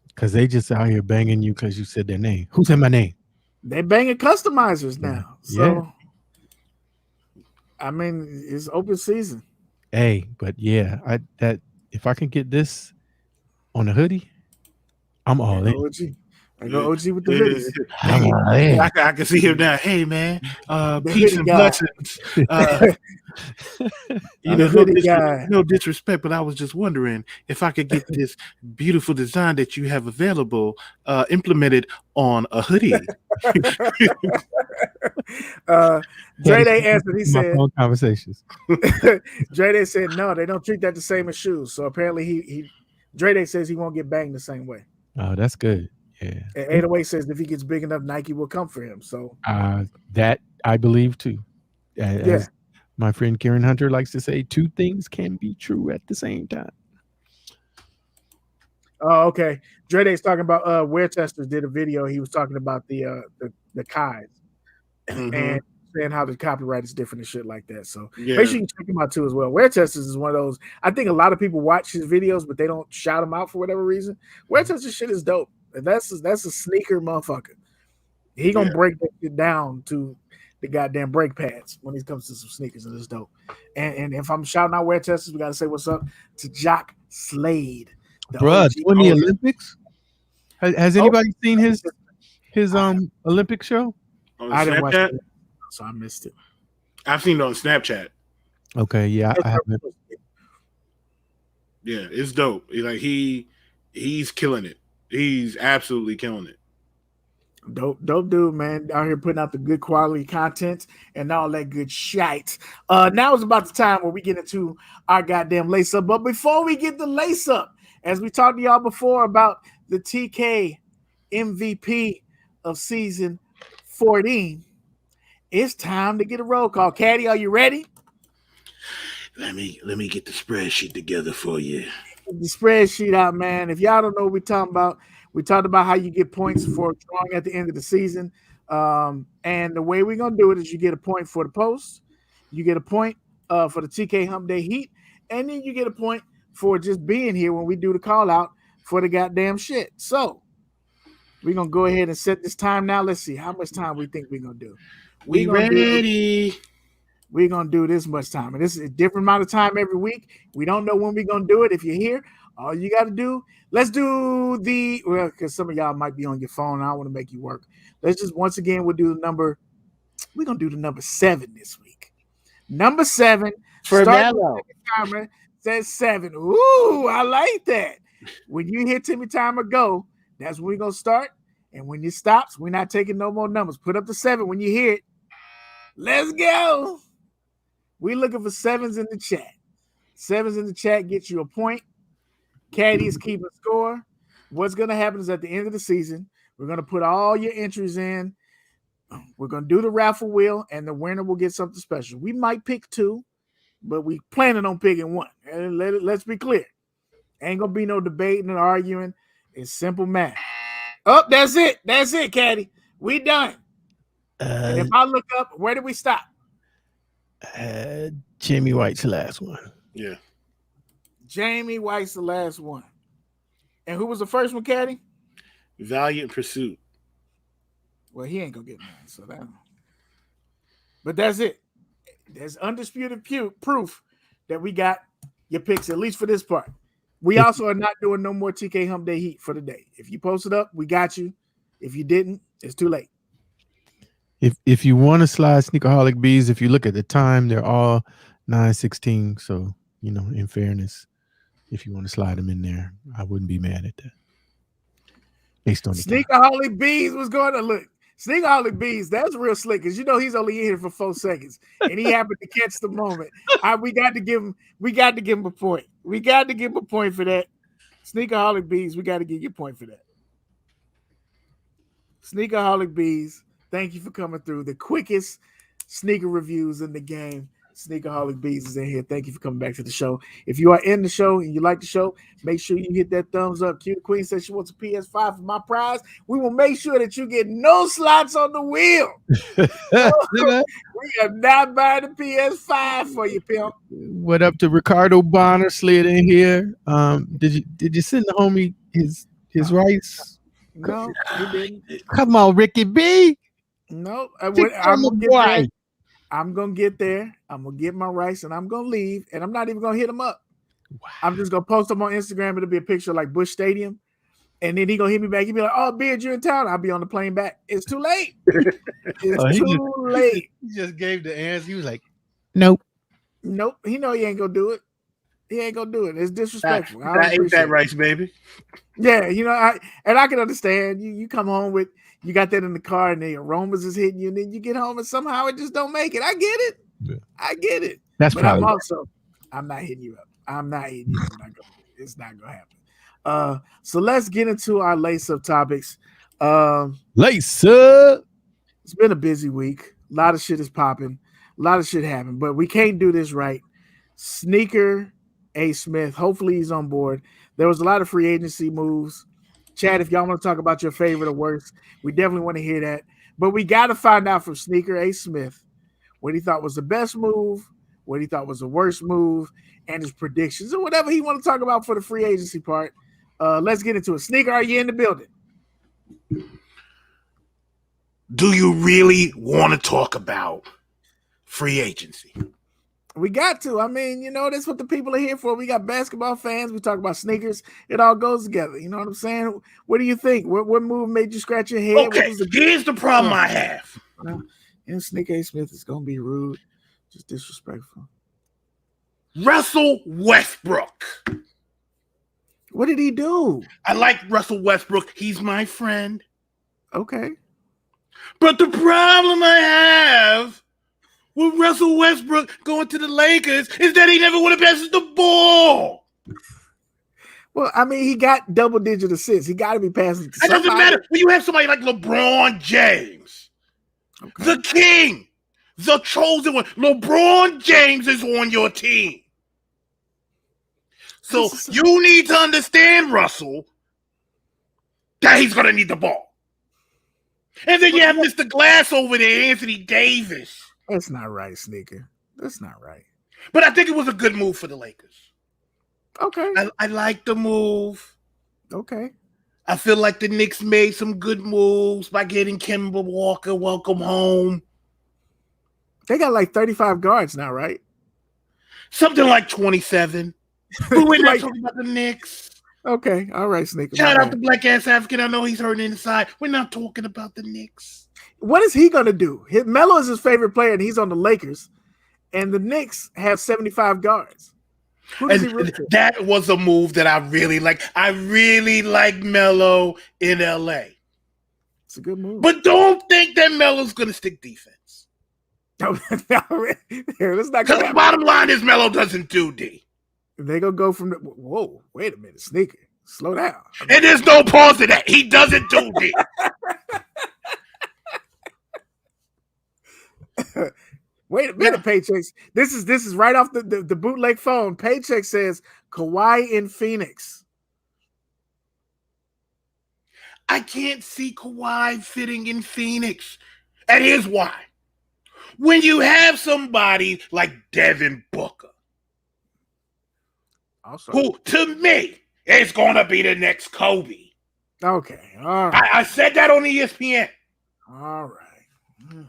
Because they just out here banging you because you said their name. Who said my name? They're banging customizers now. So, I mean, it's open season. Hey, but yeah, if I can get this on the hoodie, I'm all in. OG. I go OG with the hoodies. I'm all in. I can see him now. Hey man, The peace hoodie and guy. blessings. The hoodie guy. No disrespect, but I was just wondering if I could get this beautiful design that you have available implemented on a hoodie. Dre Day answered. He My said, phone conversations. Dre Day said, no, they don't treat that the same as shoes. So apparently Dre Day says he won't get banged the same way. Oh, that's good. Yeah. And 808 says if he gets big enough, Nike will come for him. So that I believe too. As yeah. my friend Karen Hunter likes to say, two things can be true at the same time. Oh, okay. Dre Day's talking about Weartesters did a video. He was talking about the Kais and saying how the copyright is different and shit like that. So make sure you check him out too as well. Weartesters is one of those. I think a lot of people watch his videos, but they don't shout him out for whatever reason. Weartesters shit is dope. That's a sneaker motherfucker. He gonna break that shit down to the goddamn brake pads when he comes to some sneakers, and it's dope. And if I'm shouting out Weartesters, we gotta say what's up to Jock Slade. Bruh, doing the Olympics? Has anybody seen his Olympic show? I didn't watch it, so I missed it. I've seen it on Snapchat. Okay, yeah, I haven't. Yeah, it's dope. Like he's killing it. He's absolutely killing it. Dope dude, man. Out here putting out the good quality content and all that good shite. Now is about the time where we get into our goddamn lace up. But before we get the lace up, as we talked to y'all before about the TK MVP of season 14, it's time to get a roll call. Caddy, are you ready? Let me get the spreadsheet together for you. The spreadsheet out, man. If y'all don't know what we're talking about, we talked about how you get points for drawing at the end of the season. And the way we're going to do it is you get a point for the post, you get a point for the TK Hump Day Heat, and then you get a point for just being here when we do the call out for the goddamn shit. So we're going to go ahead and set this time now. Let's see how much time we think we're going to do. We ready. We're going to do this much time. And this is a different amount of time every week. We don't know when we're going to do it. If you're here, all you got to do, let's do because some of y'all might be on your phone. I don't want to make you work. Let's just, once again, we're going to do the number 7 this week. Number 7. For Mello. Timer says 7. Ooh, I like that. When you hear Timmy Timer go, that's when we're going to start. And when it stops, we're not taking no more numbers. Put up the 7 when you hear it. Let's go. We're looking for 7s in the chat. 7s in the chat gets you a point. Caddy is keeping score. What's going to happen is at the end of the season, we're going to put all your entries in. We're going to do the raffle wheel, and the winner will get something special. We might pick 2, but we planning on picking 1. And let's be clear. Ain't going to be no debating and arguing. It's simple math. Oh, that's it. That's it, Caddy. We done. And if I look up, where did we stop? Jimmy White's the last one. Yeah. Jamie White's the last one. And who was the first one, Caddy? Valiant Pursuit. Well, he ain't gonna get mine, so that. But that's it. There's undisputed proof that we got your picks, at least for this part. We also are not doing no more TK Hump Day Heat for the day. If you post it up, we got you. If you didn't, it's too late. If you want to slide Sneakerholic Bees, if you look at the time, they're all 9:16. So, in fairness, if you want to slide them in there, I wouldn't be mad at that. Based on the Sneakerholic Bees was going to look. Sneakerholic Bees, that's real slick because he's only in here for 4 seconds, and he happened to catch the moment. We got to give him a point. We got to give him a point for that. Sneakerholic Bees, we got to give you a point for that. Sneakerholic Bees, thank you for coming through. The quickest sneaker reviews in the game. Sneakerholic Bees is in here. Thank you for coming back to the show. If you are in the show and you like the show, make sure you hit that thumbs up. Q Queen says she wants a PS5 for my prize. We will make sure that you get no slots on the wheel. We are not buying the PS5 for you, pimp. What up to Ricardo Bonner slid in here? Did you send the homie his rice? No, he didn't. Come on, Ricky B. No, I'm gonna get there. I'm gonna get my rice and I'm gonna leave, and I'm not even gonna hit him up Wow. I'm just gonna post them on Instagram. It'll be a picture like Busch Stadium, and then he gonna hit me back. He'll be like, "Oh, Beard, you're in town." I'll be on the plane back. It's too late. It's too late. He just gave the answer. He was like, "Nope." Nope. He know he ain't gonna do it. He ain't gonna do it. It's disrespectful. I ain't that rice, baby. Yeah, I can understand. You come home with you got that in the car and the aromas is hitting you, and then you get home and somehow it just don't make it. I get it. Yeah. I get it. That's but probably I'm not hitting you up. I'm not hitting you up. It's not gonna happen. So let's get into our lace up topics. lace up. It's been a busy week. A lot of shit is popping. A lot of shit happened, but we can't do this right. Sneaker A. Smith. Hopefully he's on board. There was a lot of free agency moves. Chad, if y'all want to talk about your favorite or worst, we definitely want to hear that. But we got to find out from Sneaker A. Smith what he thought was the best move, what he thought was the worst move, and his predictions or whatever he want to talk about for the free agency part. Let's get into it. Sneaker, are you in the building? Do you really want to talk about free agency? We got to. I mean, that's what the people are here for. We got basketball fans. We talk about sneakers. It all goes together. You know what I'm saying? What do you think? What move made you scratch your head? Okay, here's the problem I have. And Sneaker A. Smith is going to be rude, just disrespectful. Russell Westbrook. What did he do? I like Russell Westbrook. He's my friend. Okay. But the problem I have with Russell Westbrook going to the Lakers is that he never would have passed the ball. Well, I mean, he got double-digit assists. He got to be passing to somebody. It doesn't matter when you have somebody like LeBron James, the king, the chosen one. LeBron James is on your team. So you need to understand, Russell, that he's going to need the ball. And then you have Mr. Glass over there, Anthony Davis. That's not right, Sneaker. That's not right. But I think it was a good move for the Lakers. Okay. I like the move. Okay. I feel like the Knicks made some good moves by getting Kemba Walker. Welcome home. They got like 35 guards now, right? Something like 27. But we're not talking about the Knicks. Okay. All right, Sneaker. Shout out to Black Ass African. I know he's hurting inside. We're not talking about the Knicks. What is he going to do? Melo is his favorite player, and he's on the Lakers. And the Knicks have 75 guards. Who does he root for? That was a move that I really like. I really like Melo in LA. It's a good move. But don't think that Melo's going to stick defense. That's not Because the bottom line is Melo doesn't do D. They're going to go from whoa, wait a minute, Sneaker. Slow down. And there's no pause to that. He doesn't do D. Wait a minute, Paychecks. This is right off the bootleg phone. Paycheck says Kawhi in Phoenix. I can't see Kawhi fitting in Phoenix. And here's why. When you have somebody like Devin Booker, who to me is going to be the next Kobe. Okay. All right. I said that on ESPN. All right.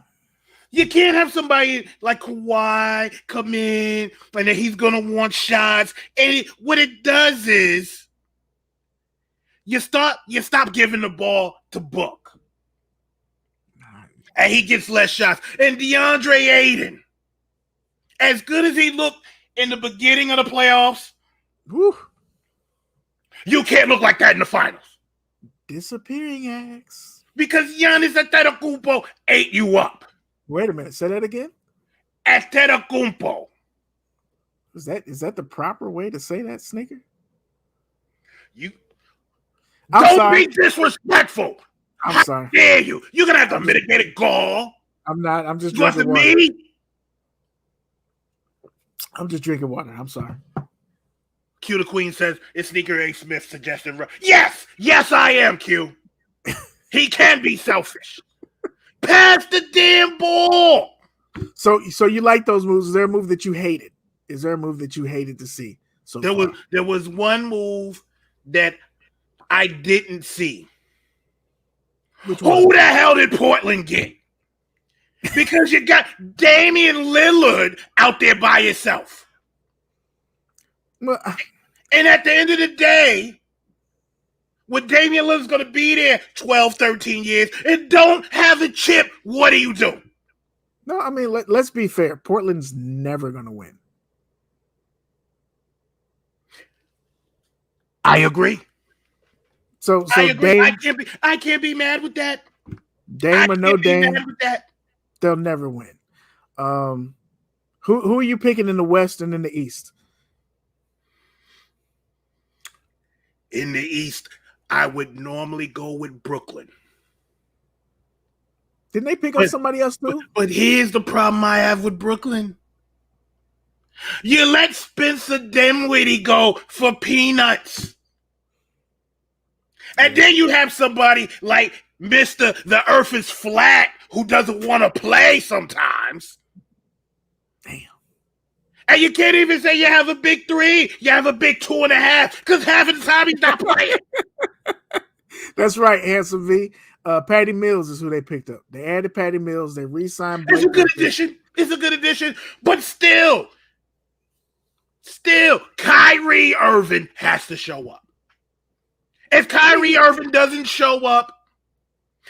You can't have somebody like Kawhi come in and then he's going to want shots. And what it does is you stop giving the ball to Book. And he gets less shots. And DeAndre Ayton, as good as he looked in the beginning of the playoffs, you can't look like that in the finals. Disappearing acts. Because Giannis Antetokounmpo ate you up. Wait a minute. Say that again. Antetokounmpo. Is that the proper way to say that, Sneaker? Don't be disrespectful. I'm sorry. How dare you? You're gonna have to mitigate gall. I'm not. I'm just drinking water. Me? I'm just drinking water. I'm sorry. Q the Queen says it's Sneaker A. Smith suggested. Yes, I am. Q. He can be selfish. Pass the damn ball. So you like those moves? Is there a move that you hated? Is there a move that you hated to see? So there was one move that I didn't see. Who the hell did Portland get? Because you got Damian Lillard out there by yourself. Well, And at the end of the day, when Damian Lillard's going to be there 12, 13 years and don't have a chip, what do you do? no, I mean, let's be fair. Portland's never going to win. I agree. So I agree. Dame, I can't be mad with that. Dame or no Dame, mad with that. they'll never win. Who are you picking in the West and in the East? In the East, I would normally go with Brooklyn. Didn't they pick up somebody else too? But here's the problem I have with Brooklyn. You let Spencer Dinwiddie go for peanuts. And then you have somebody like Mr. The Earth is Flat who doesn't want to play sometimes. Damn. And you can't even say you have a big 3. You have a big 2.5 because half of the time he's not playing. That's right, Handsome V. Patty Mills is who they picked up. They added Patty Mills. They re-signed Blake. It's a good addition. It's a good addition. But still, Kyrie Irving has to show up. If Kyrie Irving doesn't show up,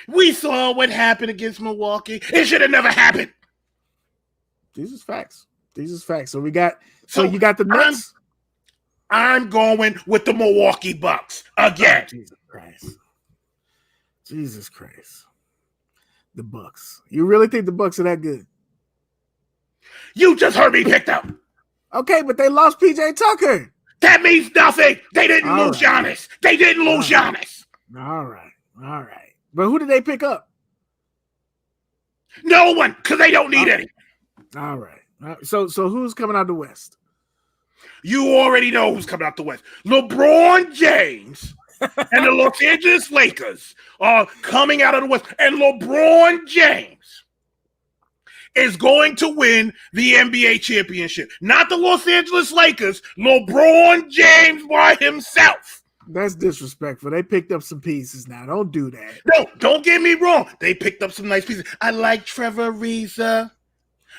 we saw what happened against Milwaukee. It should have never happened. These is facts. So we got. So you got the Nets. I'm going with the Milwaukee Bucks again. Oh, Jesus Christ. The Bucks. You really think the Bucks are that good? You just heard me picked up. Okay, but they lost PJ Tucker. That means nothing. They didn't lose Giannis. They didn't lose Giannis. All right. But who did they pick up? No one, because they don't need any. All right. So who's coming out the West? You already know who's coming out the West. LeBron James and the Los Angeles Lakers are coming out of the West. And LeBron James is going to win the NBA championship. Not the Los Angeles Lakers. LeBron James by himself. That's disrespectful. They picked up some pieces now. Don't do that. No, don't get me wrong. They picked up some nice pieces. I like Trevor Ariza.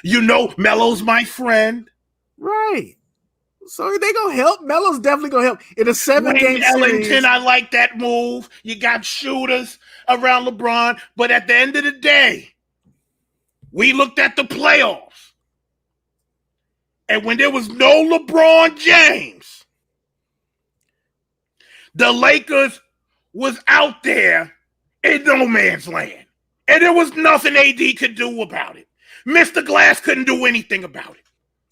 You know, Melo's my friend. Right. So they gonna help. Melo's definitely gonna help in a 7-game Ellington, series. I like that move. You got shooters around LeBron, but at the end of the day, we looked at the playoffs, and when there was no LeBron James, the Lakers was out there in no man's land, and there was nothing AD could do about it. Mr. Glass couldn't do anything about it.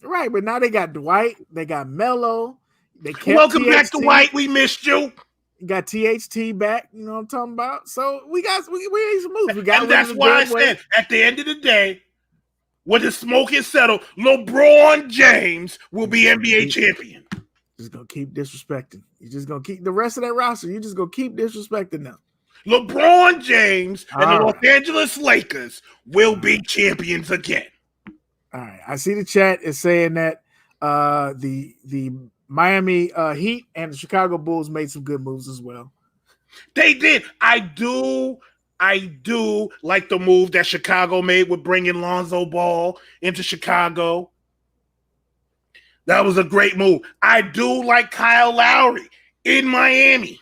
Right, but now they got Dwight, they got Melo, they kept Welcome THT. back, Dwight. We missed you. You got THT back. You know what I'm talking about? So we need some moves. We got, and that's why I said at the end of the day, when the smoke is settled, LeBron James will be NBA champion. Just gonna keep disrespecting. You're just gonna keep the rest of that roster. You're just gonna keep disrespecting them. LeBron James and the Los Angeles Lakers will be champions again. All right. I see the chat is saying that the Miami Heat and the Chicago Bulls made some good moves as well. They did. I do like the move that Chicago made with bringing Lonzo Ball into Chicago. That was a great move. I do like Kyle Lowry in Miami.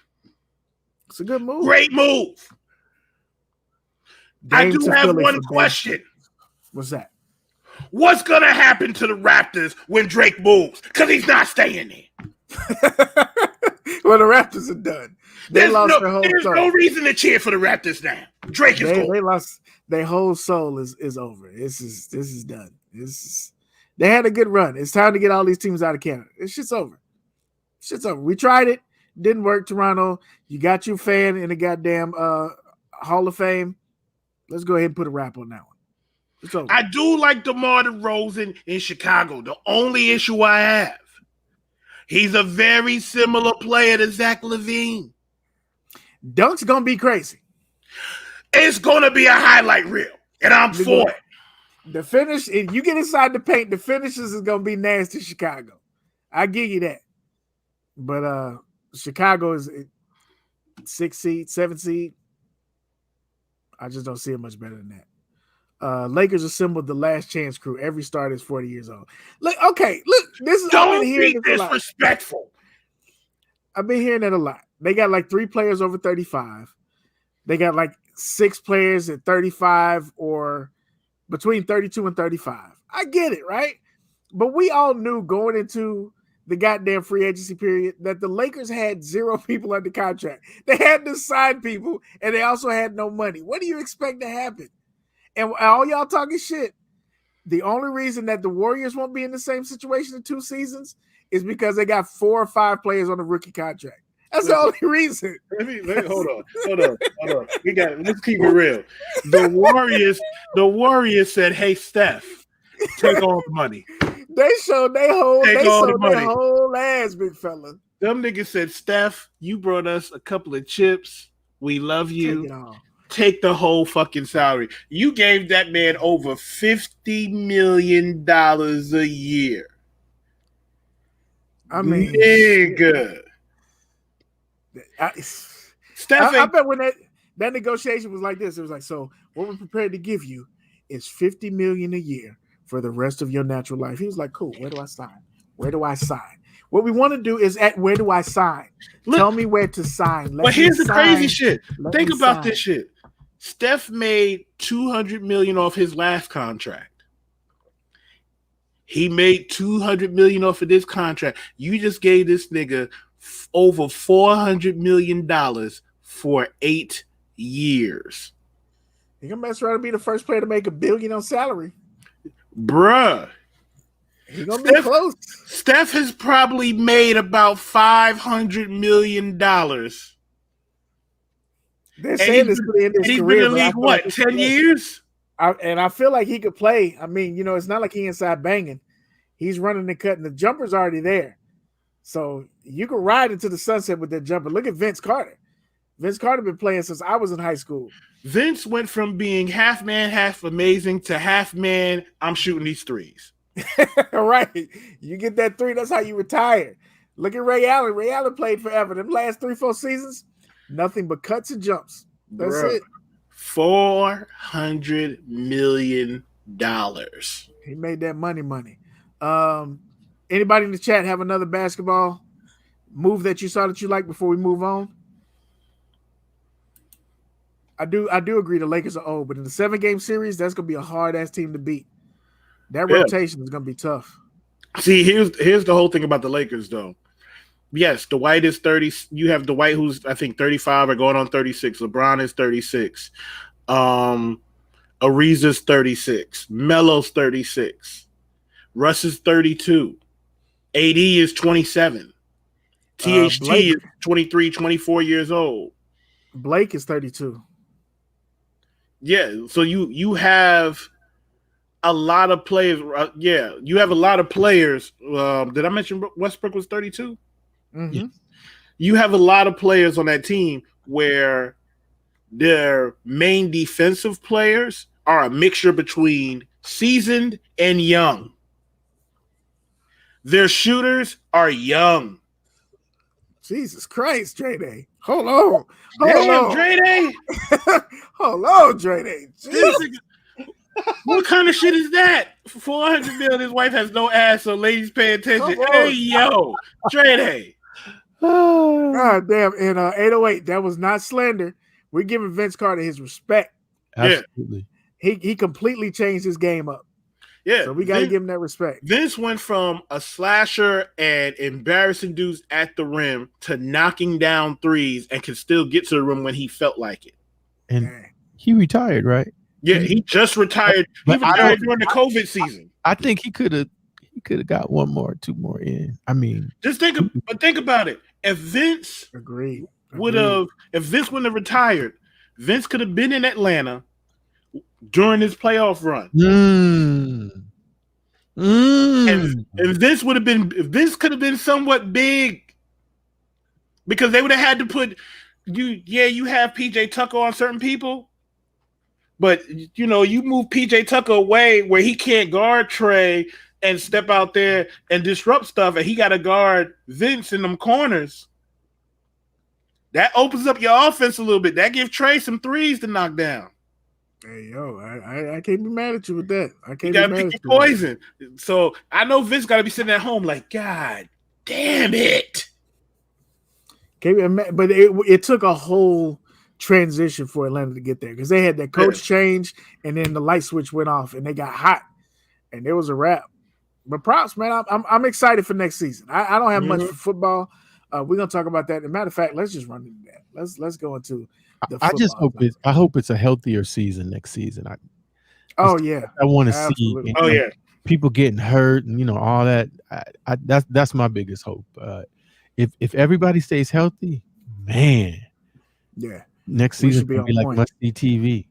It's a good move. Great move. I do have one question. What's that? What's going to happen to the Raptors when Drake moves? Because he's not staying there. Well, the Raptors are done. There's no reason to cheer for the Raptors now. Drake is gone. They lost. Their whole soul is over. This is done. They had a good run. It's time to get all these teams out of Canada. This shit's over. We tried it. Didn't work, Toronto. You got your fan in the goddamn Hall of Fame. Let's go ahead and put a wrap on that one. It's over. I do like DeMar DeRozan in Chicago. The only issue I have, he's a very similar player to Zach LaVine. Dunk's going to be crazy. It's going to be a highlight reel, and I'm for it. The finish, if you get inside the paint, the finishes is going to be nasty Chicago. I give you that. But Chicago is 6 seed, 7 seed. I just don't see it much better than that. Lakers assembled the last chance crew. Every starter is 40 years old. Look, this is Don't be disrespectful. I've been hearing that a lot. They got like 3 players over 35. They got like 6 players at 35 or between 32 and 35. I get it, right? But we all knew going into the goddamn free agency period that the Lakers had 0 people under contract. They had to sign people, and they also had no money. What do you expect to happen? And all y'all talking shit. The only reason that the Warriors won't be in the same situation in 2 seasons is because they got 4 or 5 players on a rookie contract. That's the only reason. Hold on. Let's keep it real. The Warriors said, "Hey, Steph, take all the money." They showed their whole ass, big fella. Them niggas said, "Steph, you brought us a couple of chips. We love you. Take the whole fucking salary." You gave that man over $50 million a year. I mean, nigga. I bet when that negotiation was like this, it was like, so what we're prepared to give you is $50 million a year for the rest of your natural life. He was like, cool, where do I sign? Where do I sign? What we want to do is where do I sign? Look, tell me where to sign. But here's the crazy shit. Think about this shit. Steph made $200 million off his last contract. He made $200 million off of this contract. You just gave this nigga over $400 million for 8 years. He gonna mess around and be the first player to make $1 billion on salary. Bruh. He's gonna be close. Steph has probably made about $500 million. They're saying this in his he's career. Been in the league, what, 10 years? I feel like he could play. I mean, it's not like he inside banging. He's running and cutting. The jumper's already there. So you can ride into the sunset with that jumper. Look at Vince Carter. Vince Carter been playing since I was in high school. Vince went from being half man, half amazing to half man, I'm shooting these threes. Right. You get that 3, that's how you retire. Look at Ray Allen. Ray Allen played forever. Them last 3-4 seasons, nothing but cuts and jumps. That's it. $400 million. He made that money. Anybody in the chat have another basketball move that you saw that you like before we move on? I do agree the Lakers are old, but in the 7-game series, that's gonna be a hard ass team to beat. That rotation is gonna be tough. See, here's the whole thing about the Lakers, though. Yes, Dwight is 30. You have Dwight, who's I think 35 or going on 36. LeBron is 36. Ariza's 36. Melo's 36. Russ is 32. AD is 27. THT is 23, 24 years old. Blake is 32. Yeah, so you have a lot of players. You have a lot of players. Did I mention Westbrook was 32? Mm-hmm. Yeah. You have a lot of players on that team where their main defensive players are a mixture between seasoned and young. Their shooters are Jesus Christ, Dre Day. Hold on. Dre Day. Hold on, Dre Day. What kind of shit is that? $400 million. His wife has no ass, so ladies pay attention. Hey, yo, Dre Day. God damn. And 808, that was not slander. We're giving Vince Carter his respect. Absolutely. He completely changed his game up. Yeah. So we got to give him that respect. Vince went from a slasher and embarrassing dudes at the rim to knocking down threes and could still get to the rim when he felt like it. And he retired, right? Yeah, he just retired. He retired during the COVID season. I think he could have got 1 more, 2 more in. I mean, think about it. If Vince if Vince wouldn't have retired, Vince could have been in Atlanta during his playoff run. And Vince would have been. Vince could have been somewhat big because they would have had to put you. Yeah, you have PJ Tucker on certain people, but you move PJ Tucker away where he can't guard Trey and step out there and disrupt stuff, and he got to guard Vince in them corners. That opens up your offense a little bit. That gives Trey some threes to knock down. Hey yo, I can't be mad at you with that. I You can't be gotta mad pick at your you. poison. So I know Vince gotta be sitting at home like, God damn it. But it took a whole transition for Atlanta to get there because they had that coach change and then the light switch went off and they got hot and it was a wrap. But props, man. I'm excited for next season. I don't have much for football. We're gonna talk about that. As a matter of fact, let's just run into that. Let's go into the I just football hope I hope it's a healthier season next season. I want to see people getting hurt and all that. That's my biggest hope. If everybody stays healthy, man, next season will be like must-see TV.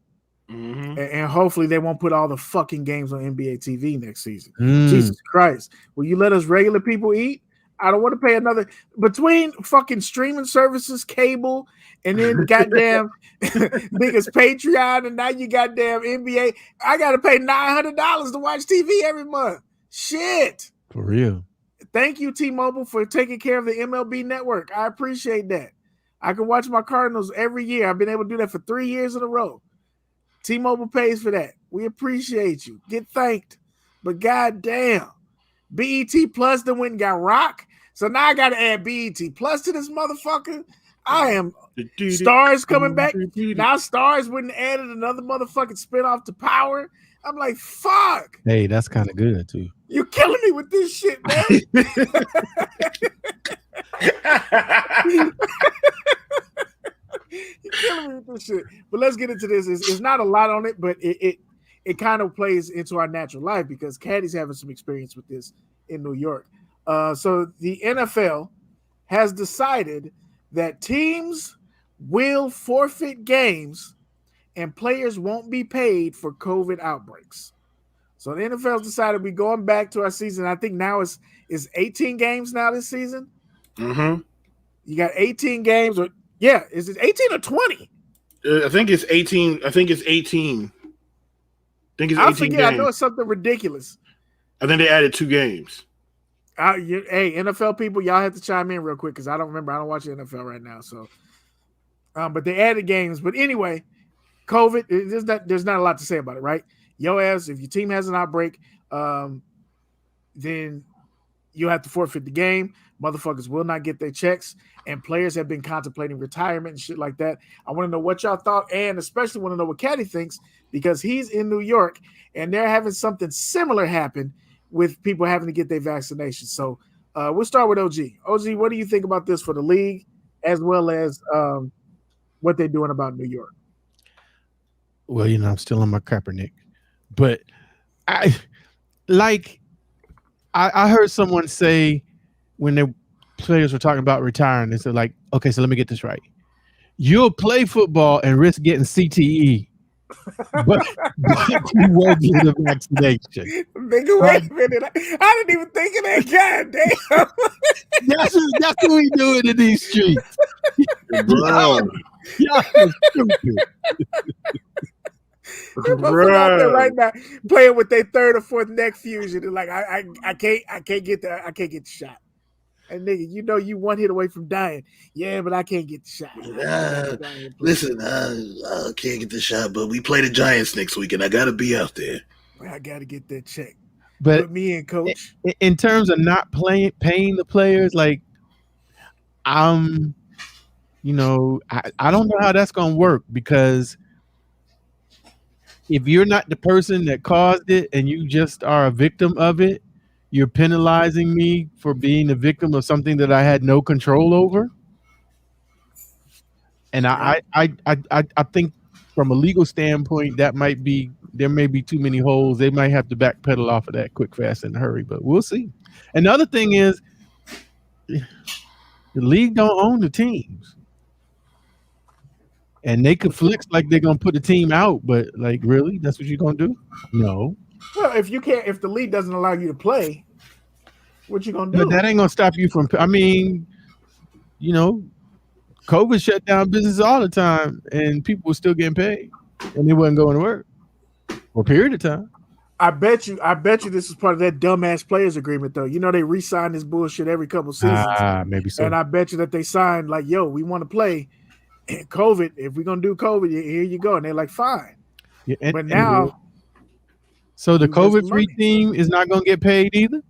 And hopefully they won't put all the fucking games on NBA TV next season. Jesus Christ. Will you let us regular people eat? I don't want to pay another between fucking streaming services, cable, and then goddamn biggest Patreon, and now you goddamn NBA. I gotta pay $900 to watch TV every month. Shit. For real. Thank you, T-Mobile, for taking care of the MLB network. I appreciate that. I can watch my Cardinals every year. I've been able to do that for 3 years in a row. T-Mobile pays for that. We appreciate you. Get thanked. But goddamn, BET Plus then went and got rock. So now I got to add BET Plus to this motherfucker. I am Stars coming back. Now Stars wouldn't added another motherfucking spinoff to Power. I'm like, fuck. Hey, that's kind of good too. You're killing me with this shit, man. You're killing me with this shit. But let's get into this. It's not a lot on it, but it kind of plays into our natural life because Caddy's having some experience with this in New York. So the NFL has decided that teams will forfeit games and players won't be paid for COVID outbreaks. So the NFL's decided we're going back to our season. I think now it's 18 games now this season. Mm-hmm. You got 18 games. Is it 18 or 20? I think it's 18. I think it's 18 games. I know it's something ridiculous. I think they added 2 games. Hey, NFL people, y'all have to chime in real quick because I don't remember. I don't watch the NFL right now. So, but they added games. But anyway, COVID, there's not a lot to say about it, right? Yo ass, if your team has an outbreak, then you have to forfeit the game. Motherfuckers will not get their checks, and players have been contemplating retirement and shit like that. I want to know what y'all thought, and especially want to know what Caddy thinks because he's in New York, and they're having something similar happen with people having to get their vaccinations. So we'll start with OG. OG, what do you think about this for the league as well as what they're doing about New York? Well, I'm still on my Kaepernick, but I heard someone say when the players were talking about retiring, they said like, okay, so let me get this right. You'll play football and risk getting CTE, but you won't get a vaccination. Nigga, wait a minute. I didn't even think of that. God damn. That's what we doing in these streets. Y'all are stupid. Out there right now playing with their third or fourth neck fusion. They're like, I can't get the shot. And nigga, you one hit away from dying. Yeah, but I can't get the shot. Listen, I can't get the shot, but we play the Giants next week, and I gotta be out there. I gotta get that check. But me and coach, in terms of not paying the players, like I don't know how that's gonna work because if you're not the person that caused it and you just are a victim of it, you're penalizing me for being a victim of something that I had no control over. And I think from a legal standpoint, there may be too many holes. They might have to backpedal off of that quick, fast, in a hurry, but we'll see. And the other thing is the league don't own the teams. And they could flex like they're gonna put the team out, but like, really, that's what you're gonna do? No. Well, if the league doesn't allow you to play, what you gonna do? But that ain't gonna stop you from. I mean, COVID shut down business all the time, and people were still getting paid, and they wasn't going to work for a period of time. I bet you this is part of that dumbass players agreement, though. They re-sign this bullshit every couple seasons. Maybe so. And I bet you that they signed like, yo, we want to play. COVID, if we're gonna do COVID, here you go. And they're like, fine. Yeah, But now, so the you get some COVID-free money. team is not going to get paid either.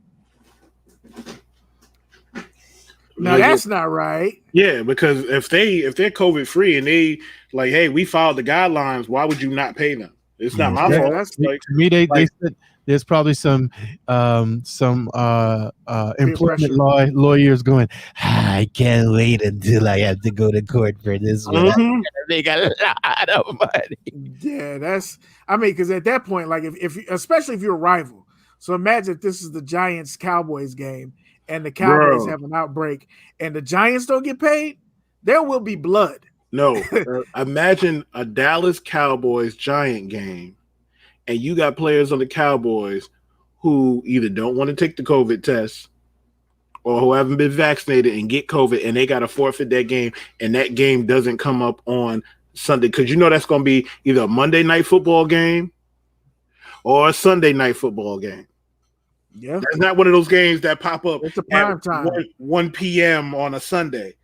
Now that's not right. Yeah, because if they're COVID free and they like, hey, we followed the guidelines, why would you not pay them? It's not my Yeah, fault. that's To me, they like- said there's probably some employment pressure. lawyers going, I can't wait until I have to go to court for this one. I'm gonna make a lot of money. Yeah, that's. I mean, because at that point, like if especially if you're a rival. So imagine if this is the Giants Cowboys game, and the Cowboys Bro. have an outbreak, and the Giants don't get paid. There will be blood. No, imagine a Dallas Cowboys Giant game, and you got players on the Cowboys who either don't want to take the COVID test or who haven't been vaccinated and get COVID, and they got to forfeit that game, and that game doesn't come up on Sunday because you know that's going to be either a Monday night football game or a Sunday night football game. Yeah, It's not one of those games that pop up it's a prime at time. 1 p.m. on a Sunday.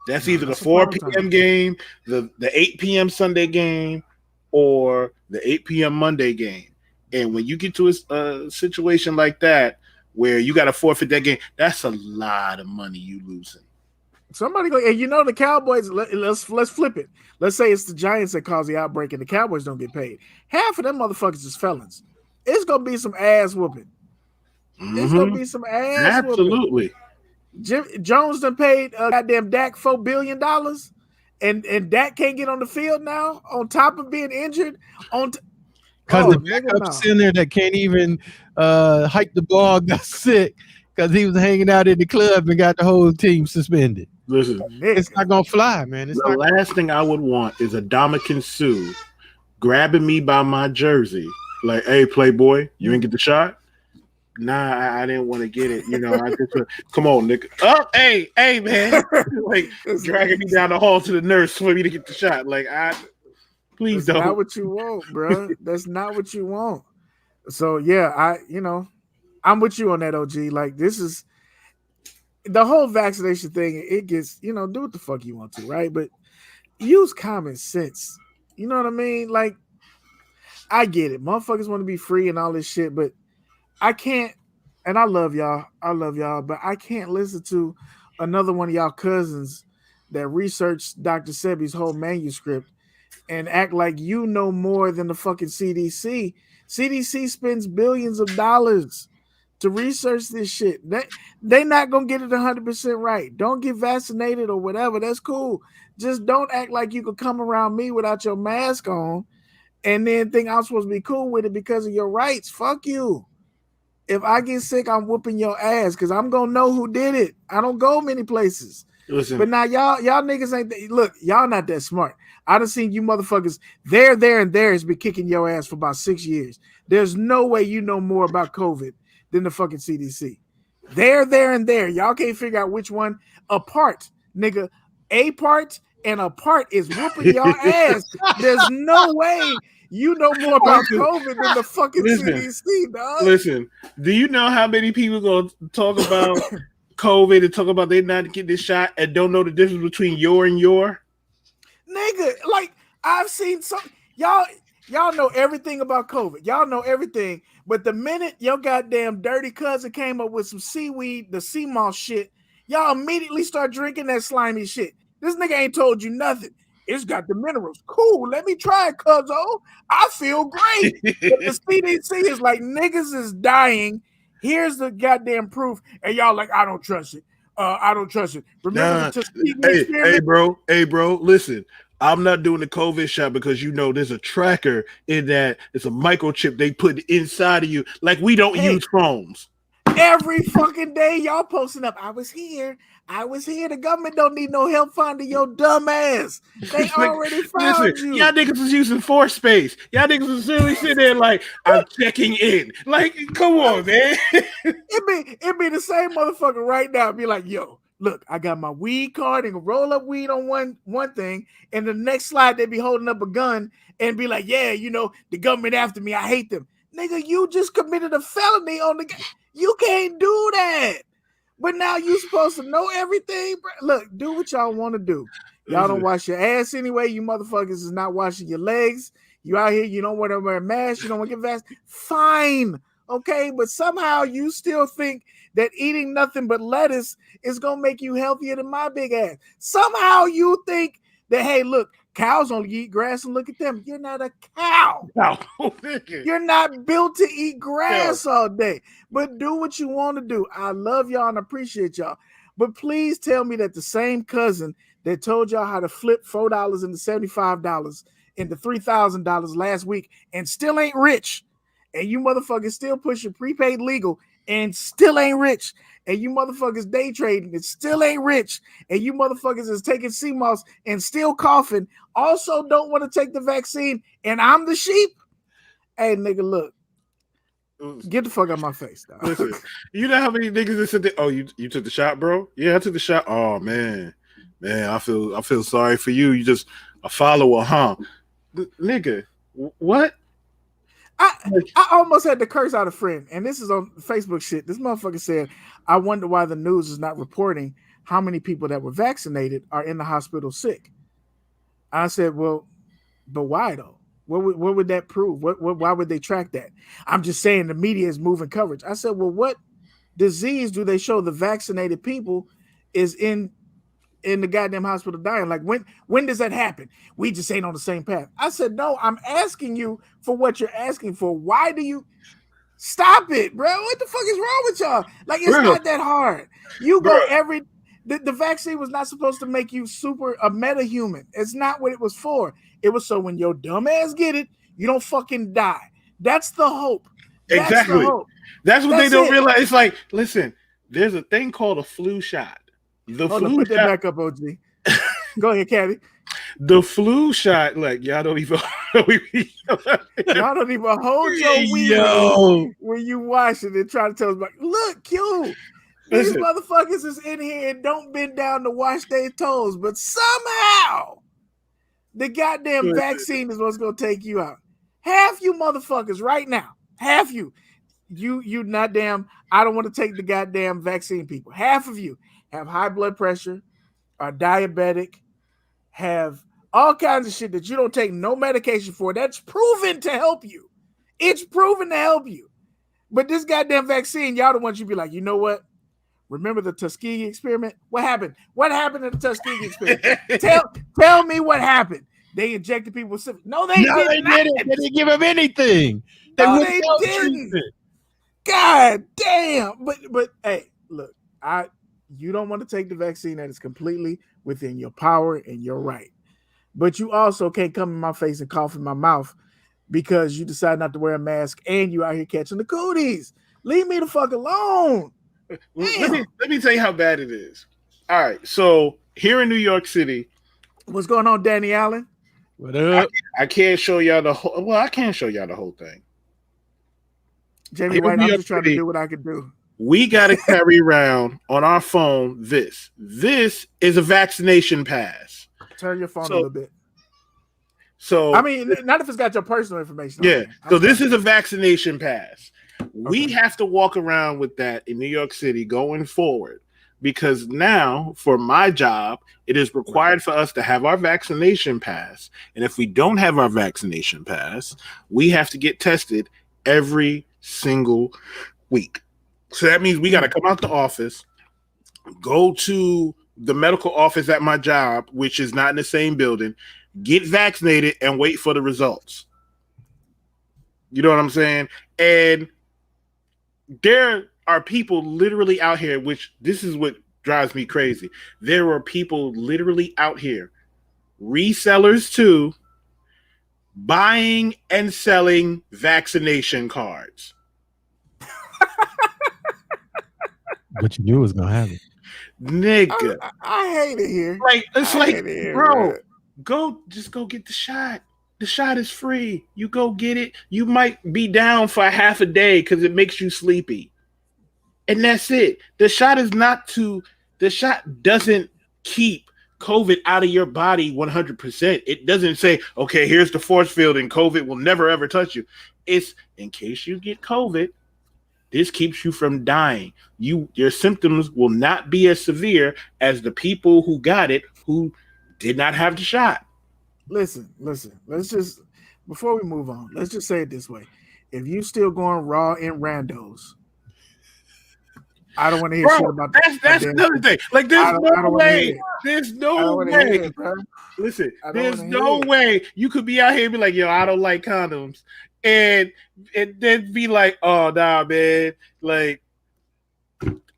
That's either the That's a 4 prime p.m. time. game, the 8 p.m. Sunday game, or the 8 p.m. Monday game. And when you get to a situation like that where you got to forfeit that game, that's a lot of money you losing. Somebody go, and you know the Cowboys. Let's flip it. Let's say it's the Giants that cause the outbreak, and the Cowboys don't get paid. Half of them motherfuckers is felons. It's gonna be some ass whooping. It's gonna be some ass whooping. Absolutely. Jim Jones done paid goddamn Dak $4 billion, and Dak can't get on the field now. On top of being injured, Because the backups in there that can't even hike the ball got sick because he was hanging out in the club and got the whole team suspended. Listen, it's not gonna fly, man. It's the last thing I would want is a Dominican Sue grabbing me by my jersey, like, "Hey, Playboy, you didn't get the shot." Nah, I didn't want to get it. You know, I just come on, nigga. Oh, hey, man, like dragging me down the hall to the nurse for me to get the shot. Like, please That's don't. not what you want, bro. That's not what you want. So yeah, I'm with you on that, OG. Like, this is the whole vaccination thing. It gets, do what the fuck you want to, right? But use common sense. You know what I mean? Like, I get it. Motherfuckers want to be free and all this shit, but I can't. And I love y'all, but I can't listen to another one of y'all cousins that researched Dr. Sebi's whole manuscript and act like you know more than the fucking CDC. CDC spends billions of dollars to research this shit. They not gonna get it 100% right. Don't get vaccinated or whatever. That's cool. Just don't act like you could come around me without your mask on and then think I'm supposed to be cool with it because of your rights. Fuck you. If I get sick, I'm whooping your ass because I'm gonna know who did it. I don't go many places. Listen. But now y'all niggas ain't look, y'all not that smart. I done seen you motherfuckers there, and there has been kicking your ass for about 6 years. There's no way you know more about COVID than the fucking CDC. There, and there. Y'all can't figure out which one apart, nigga. A part and a part is whooping your ass. There's no way you know more about COVID than the fucking CDC, dog. Listen, do you know how many people gonna talk about COVID and talk about they not getting this shot and don't know the difference between your and your? Nigga, like, I've seen some y'all know everything about COVID. Y'all know everything. But the minute your goddamn dirty cousin came up with some seaweed, the sea moss shit, y'all immediately start drinking that slimy shit. This nigga ain't told you nothing. It's got the minerals. Cool, let me try it, cuzzo. I feel great. But the CDC is like, niggas is dying. Here's the goddamn proof. And y'all like, I don't trust it. I don't trust it. Remember the Tuskegee experiment? Hey, bro, listen. I'm not doing the COVID shot because there's a tracker in that. It's a microchip they put inside of you. Like, we don't use phones. Every fucking day, y'all posting up. I was here. The government don't need no help finding your dumb ass. They already found you. Y'all niggas was using force space. Y'all niggas was really sitting there like, I'm checking in. Like, come on, man. It be the same motherfucker right now. Be like, yo, look, I got my weed card and roll up weed on one thing, and the next slide they be holding up a gun and be like, yeah, the government after me. I hate them. Nigga, you just committed a felony on the. You can't do that. But now you supposed to know everything. Look, do what y'all want to do. Y'all don't wash your ass anyway. You motherfuckers is not washing your legs. You out here, you don't want to wear a mask, you don't want to get vaccinated. Fine, okay, but somehow you still think that eating nothing but lettuce is gonna make you healthier than my big ass. Somehow you think that, hey, look, cows only eat grass, and look at them. You're not a cow. No. You're not built to eat grass all day. But do what you want to do. I love y'all and appreciate y'all. But please tell me that the same cousin that told y'all how to flip $4 into $75 into $3,000 last week and still ain't rich, and you motherfuckers still pushing prepaid legal and still ain't rich, and you motherfuckers day trading and still ain't rich, and you motherfuckers is taking CMOS and still coughing, also don't want to take the vaccine, and I'm the sheep. Hey, nigga, look. Get the fuck out of my face, dog. Listen, you know how many niggas that said that? Oh, you took the shot, bro? Yeah, I took the shot. Oh man, I feel sorry for you. You just a follower, huh? Nigga, what? I almost had to curse out a friend, and this is on Facebook shit. This motherfucker said, I wonder why the news is not reporting how many people that were vaccinated are in the hospital sick. I said, well, but why though? What would that prove? Why would they track that? I'm just saying the media is moving coverage. I said, well, what disease do they show the vaccinated people is in the goddamn hospital dying? Like when does that happen? We just ain't on the same path. I said, no, I'm asking you for what you're asking for. Why do you stop it, bro? What the fuck is wrong with y'all? Like, it's not that hard. You go the vaccine was not supposed to make you a meta-human. It's not what it was for. It was so when your dumb ass get it, you don't fucking die. That's the hope. Exactly. That's what they don't realize. It's like, listen, there's a thing called a flu shot. Put that back up, OG. Go ahead, Caddy. The flu shot, like y'all don't even hold your weed when you wash it and try to tell us about. Look, Q. These motherfuckers is in here and don't bend down to wash their toes, but somehow the goddamn vaccine is what's gonna take you out. Half you motherfuckers right now, half you not damn. I don't want to take the goddamn vaccine. People, half of you have high blood pressure, are diabetic, have all kinds of shit that you don't take no medication for. That's proven to help you. It's proven to help you. But this goddamn vaccine, y'all the ones you be like, you know what? Remember the Tuskegee experiment? What happened? What happened in the Tuskegee experiment? tell me what happened. They injected people with syphilis. No, they didn't. They didn't give them anything. They didn't. God damn. But hey, look, you don't want to take the vaccine that is completely within your power and your right. But you also can't come in my face and cough in my mouth because you decide not to wear a mask and you out here catching the cooties. Leave me the fuck alone. Let me tell you how bad it is. All right, so here in New York City, what's going on, Danny Allen? What up? I can't show y'all the whole. Well, I can't show y'all the whole thing. Jamie White, I'm just trying to do what I can do. We got to carry around on our phone this. This is a vaccination pass. Turn your phone a little bit. So I mean, not if it's got your personal information. Yeah. So this is a vaccination pass. We have to walk around with that in New York City going forward because now for my job, it is required for us to have our vaccination pass. And if we don't have our vaccination pass, we have to get tested every single week. So that means we got to come out the office, go to the medical office at my job, which is not in the same building, get vaccinated and wait for the results. You know what I'm saying? And there are people literally out here, which this is what drives me crazy. There are people literally out here, resellers too, buying and selling vaccination cards. But you knew it was gonna happen. Nigga. I hate it here. Like it's I like, here, bro, man. Just go get the shot. The shot is free. You go get it. You might be down for half a day because it makes you sleepy. And that's it. The shot doesn't keep COVID out of your body 100%. It doesn't say, okay, here's the force field and COVID will never ever touch you. It's in case you get COVID, this keeps you from dying. Your symptoms will not be as severe as the people who got it who did not have the shot. Listen. Let's before we move on, let's just say it this way: if you still going raw in randos, I don't want to hear shit about that's another thing. Like, there's no way. There's no way. Listen, there's no way you could be out here and be like, yo, I don't like condoms. And then be like, oh, nah, man. Like,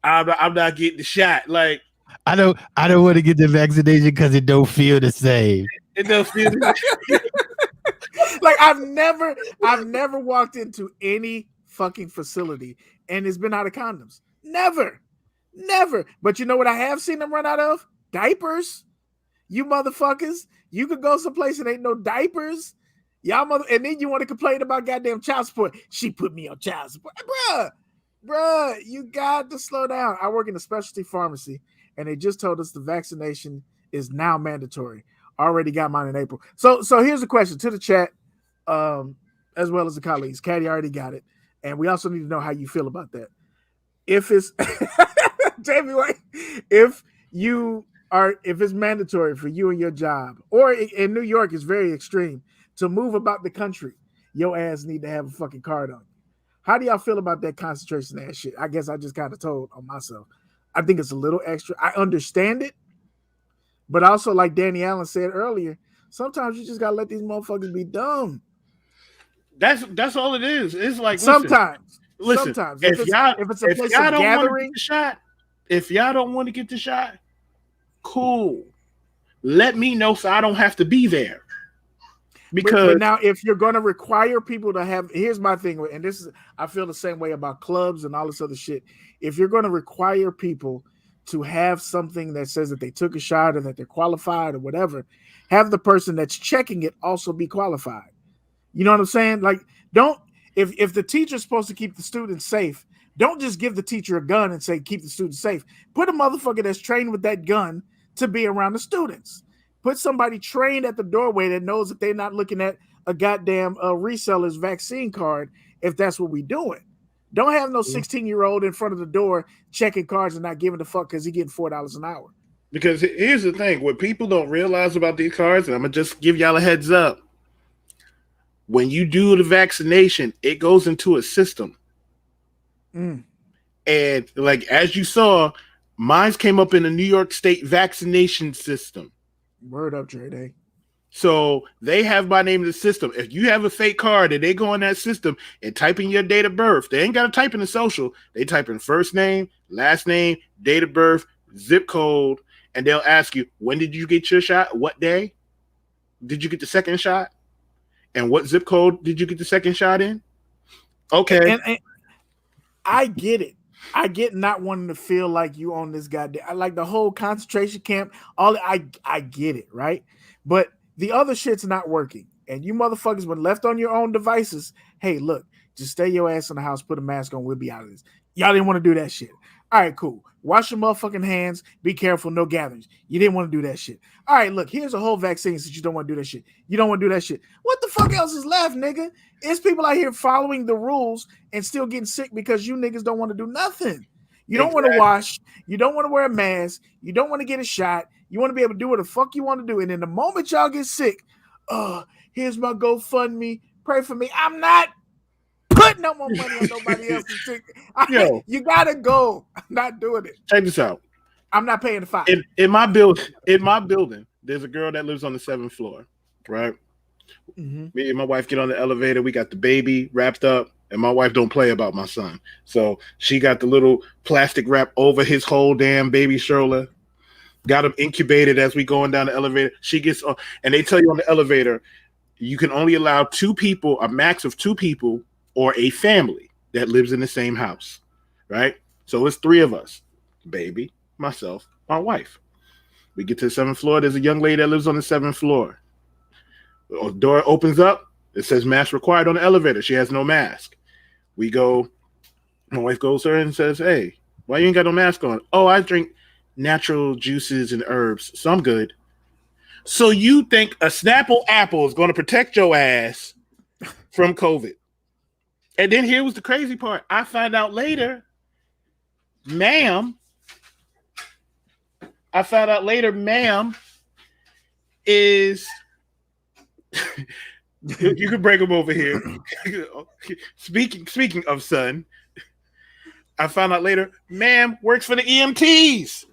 I'm not getting the shot. Like, I don't want to get the vaccination because it don't feel the same. It don't feel the same. Like, I've never walked into any fucking facility and it's been out of condoms. Never. But you know what I have seen them run out of? Diapers. You motherfuckers. You could go someplace and ain't no diapers. Y'all and then you want to complain about goddamn child support. She put me on child support. Bruh, you got to slow down. I work in a specialty pharmacy and they just told us the vaccination is now mandatory. Already got mine in April. So here's the question to the chat, as well as the colleagues. Caddy already got it. And we also need to know how you feel about that. If it's Jamie White, if it's mandatory for you and your job, or in New York it's very extreme to move about the country, your ass need to have a fucking card on. How do y'all feel about that concentration ass shit? I guess I just kind of told on myself. I think it's a little extra. I understand it, but also like Danny Allen said earlier, sometimes you just gotta let these motherfuckers be dumb. That's all it is. It's like sometimes. Sometimes if it's a place of gathering, if y'all don't want to get the shot, cool. Let me know so I don't have to be there. Because but now, if you're going to require people to have, here's my thing, and this is, I feel the same way about clubs and all this other shit. If you're going to require people to have something that says that they took a shot or that they're qualified or whatever, have the person that's checking it also be qualified. You know what I'm saying? Like, don't. If the teacher's supposed to keep the students safe, don't just give the teacher a gun and say, keep the students safe. Put a motherfucker that's trained with that gun to be around the students. Put somebody trained at the doorway that knows that they're not looking at a goddamn reseller's vaccine card if that's what we're doing. Don't have no 16-year-old in front of the door checking cards and not giving a fuck because he's getting $4 an hour. Because here's the thing. What people don't realize about these cards, and I'm going to just give y'all a heads up. When you do the vaccination, it goes into a system. And like, as you saw, mine came up in the New York State vaccination system. Word up, Dre. So they have my name in the system. If you have a fake card and they go in that system and type in your date of birth, they ain't got to type in the social. They type in first name, last name, date of birth, zip code, and they'll ask you, when did you get your shot? What day? Did you get the second shot? And what zip code did you get the second shot in? Okay. And I get it. I get not wanting to feel like you on this goddamn. I like the whole concentration camp. I get it, right? But the other shit's not working. And you motherfuckers, when left on your own devices, hey, look, just stay your ass in the house, put a mask on, we'll be out of this. Y'all didn't want to do that shit. All right, cool. Wash your motherfucking hands. Be careful. No gatherings. You didn't want to do that shit. All right, look, here's a whole vaccine since you don't want to do that shit. You don't want to do that shit. What the fuck else is left, nigga? It's people out here following the rules and still getting sick because you niggas don't want to do nothing. You don't want to wash. You don't want to wear a mask. You don't want to get a shot. You want to be able to do what the fuck you want to do. And in the moment y'all get sick, here's my GoFundMe. Pray for me. I'm not putting no more money on nobody else's ticket. You gotta go. I'm not doing it. Check this out. I'm not paying the fine. In my building, there's a girl that lives on the 7th floor, right? Mm-hmm. Me and my wife get on the elevator. We got the baby wrapped up, and my wife don't play about my son. So she got the little plastic wrap over his whole damn baby stroller. Got him incubated as we going down the elevator. She gets on, and they tell you on the elevator, you can only allow 2 people, a max of 2 people, or a family that lives in the same house, right? So it's 3 of us, baby, myself, my wife. We get to the 7th floor. There's a young lady that lives on the 7th floor. The door opens up. It says mask required on the elevator. She has no mask. We go, my wife goes to her and says, hey, why you ain't got no mask on? Oh, I drink natural juices and herbs, so I'm good. So you think a Snapple apple is going to protect your ass from COVID? And then here was the crazy part. I find out later, ma'am is You can bring him over here. Speaking of son, I found out later, ma'am works for the EMTs.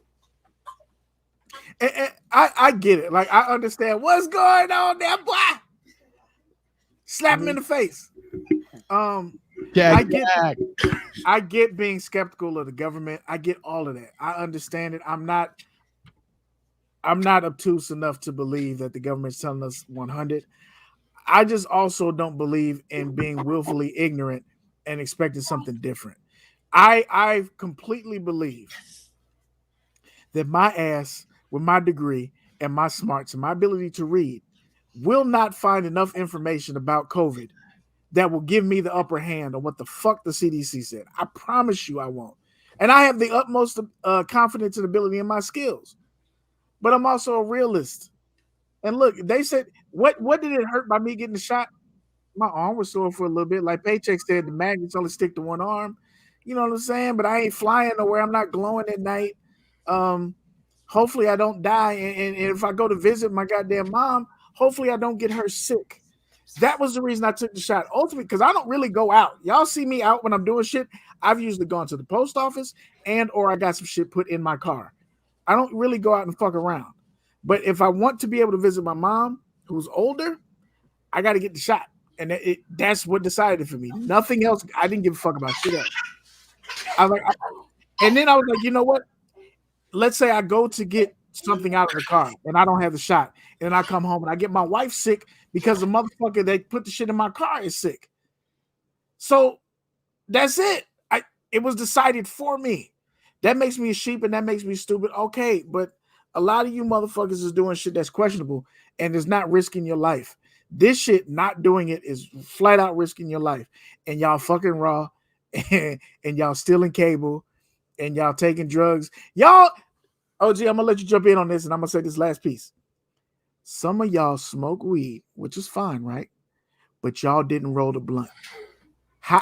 And I get it. Like, I understand what's going on there, boy. Slap him in the face. I get being skeptical of the government. I get all of that. I understand it. I'm not obtuse enough to believe that the government's telling us 100. I just also don't believe in being willfully ignorant and expecting something different. I completely believe that my ass, with my degree and my smarts and my ability to read, will not find enough information about COVID that will give me the upper hand on what the fuck the CDC said. I promise you I won't. And I have the utmost confidence and ability in my skills. But I'm also a realist. And look, they said, what did it hurt by me getting the shot? My arm was sore for a little bit. Like Paycheck said, the magnets only stick to one arm. You know what I'm saying? But I ain't flying nowhere. I'm not glowing at night. Hopefully I don't die. And if I go to visit my goddamn mom, hopefully I don't get her sick. That was the reason I took the shot. Ultimately, because I don't really go out. Y'all see me out when I'm doing shit. I've usually gone to the post office or I got some shit put in my car. I don't really go out and fuck around. But if I want to be able to visit my mom, who's older, I got to get the shot. And that's what decided it for me. Nothing else. I didn't give a fuck about shit else. And then I was like, you know what? Let's say I go to get something out of the car and I don't have the shot. And I come home and I get my wife sick because the motherfucker that put the shit in my car is sick. So that's it. It was decided for me. That makes me a sheep and that makes me stupid. Okay, but a lot of you motherfuckers is doing shit that's questionable and is not risking your life. This shit, not doing it, is flat out risking your life. And y'all fucking raw and y'all stealing cable and y'all taking drugs. Y'all, OG, I'm going to let you jump in on this and I'm going to say this last piece. Some of y'all smoke weed, which is fine, right? But y'all didn't roll the blunt. How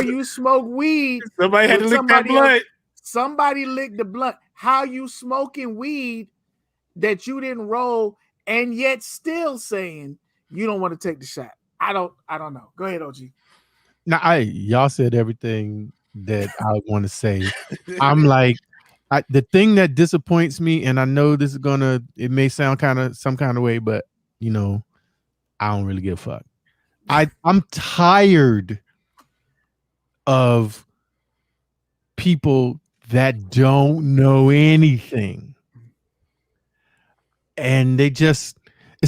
you smoke weed? Somebody had to lick that blunt. Somebody licked the blunt. How you smoking weed that you didn't roll and yet still saying you don't want to take the shot? I don't know. Go ahead, OG. Now, y'all said everything that I want to say. I'm like, the thing that disappoints me, and I know this is it may sound some kind of way, but you know, I don't really give a fuck. I'm tired of people that don't know anything. And it's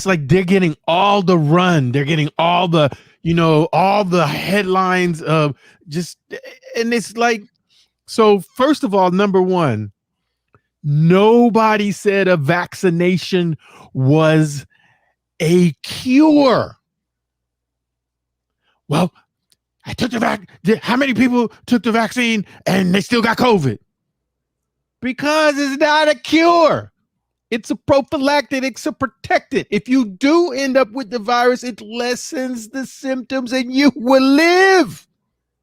like they're getting all the run. They're getting all the, all the headlines of and it's like, so first of all, number one, nobody said a vaccination was a cure. Well, I took the vaccine. How many people took the vaccine and they still got COVID? Because it's not a cure. It's a prophylactic. It's a protectant. If you do end up with the virus, it lessens the symptoms and you will live.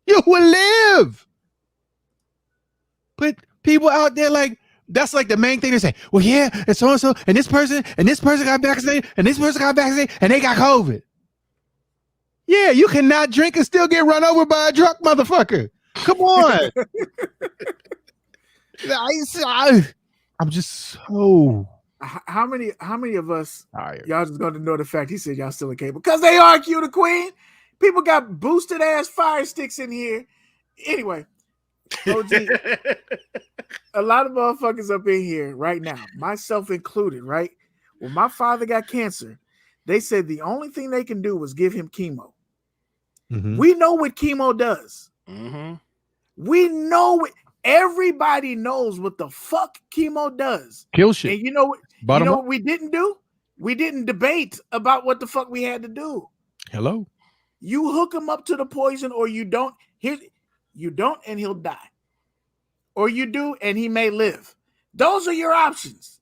You will live. But people out there, like, that's like the main thing they say. Well, yeah, and so and this person got vaccinated, and this person got vaccinated, and they got COVID. Yeah, you cannot drink and still get run over by a drunk motherfucker. Come on. I'm just so. How many of us, y'all just going to know the fact he said y'all still a cable? Because they are Q the Queen. People got boosted ass fire sticks in here. Anyway, OG, a lot of motherfuckers up in here right now, myself included, right? When my father got cancer, they said the only thing they can do was give him chemo. Mm-hmm. We know what chemo does. Mm-hmm. We know it. Everybody knows what the fuck chemo does. Kill shit. And you know what we didn't do? We didn't debate about what the fuck we had to do. Hello. You hook him up to the poison or you don't. You don't and he'll die. Or you do and he may live. Those are your options.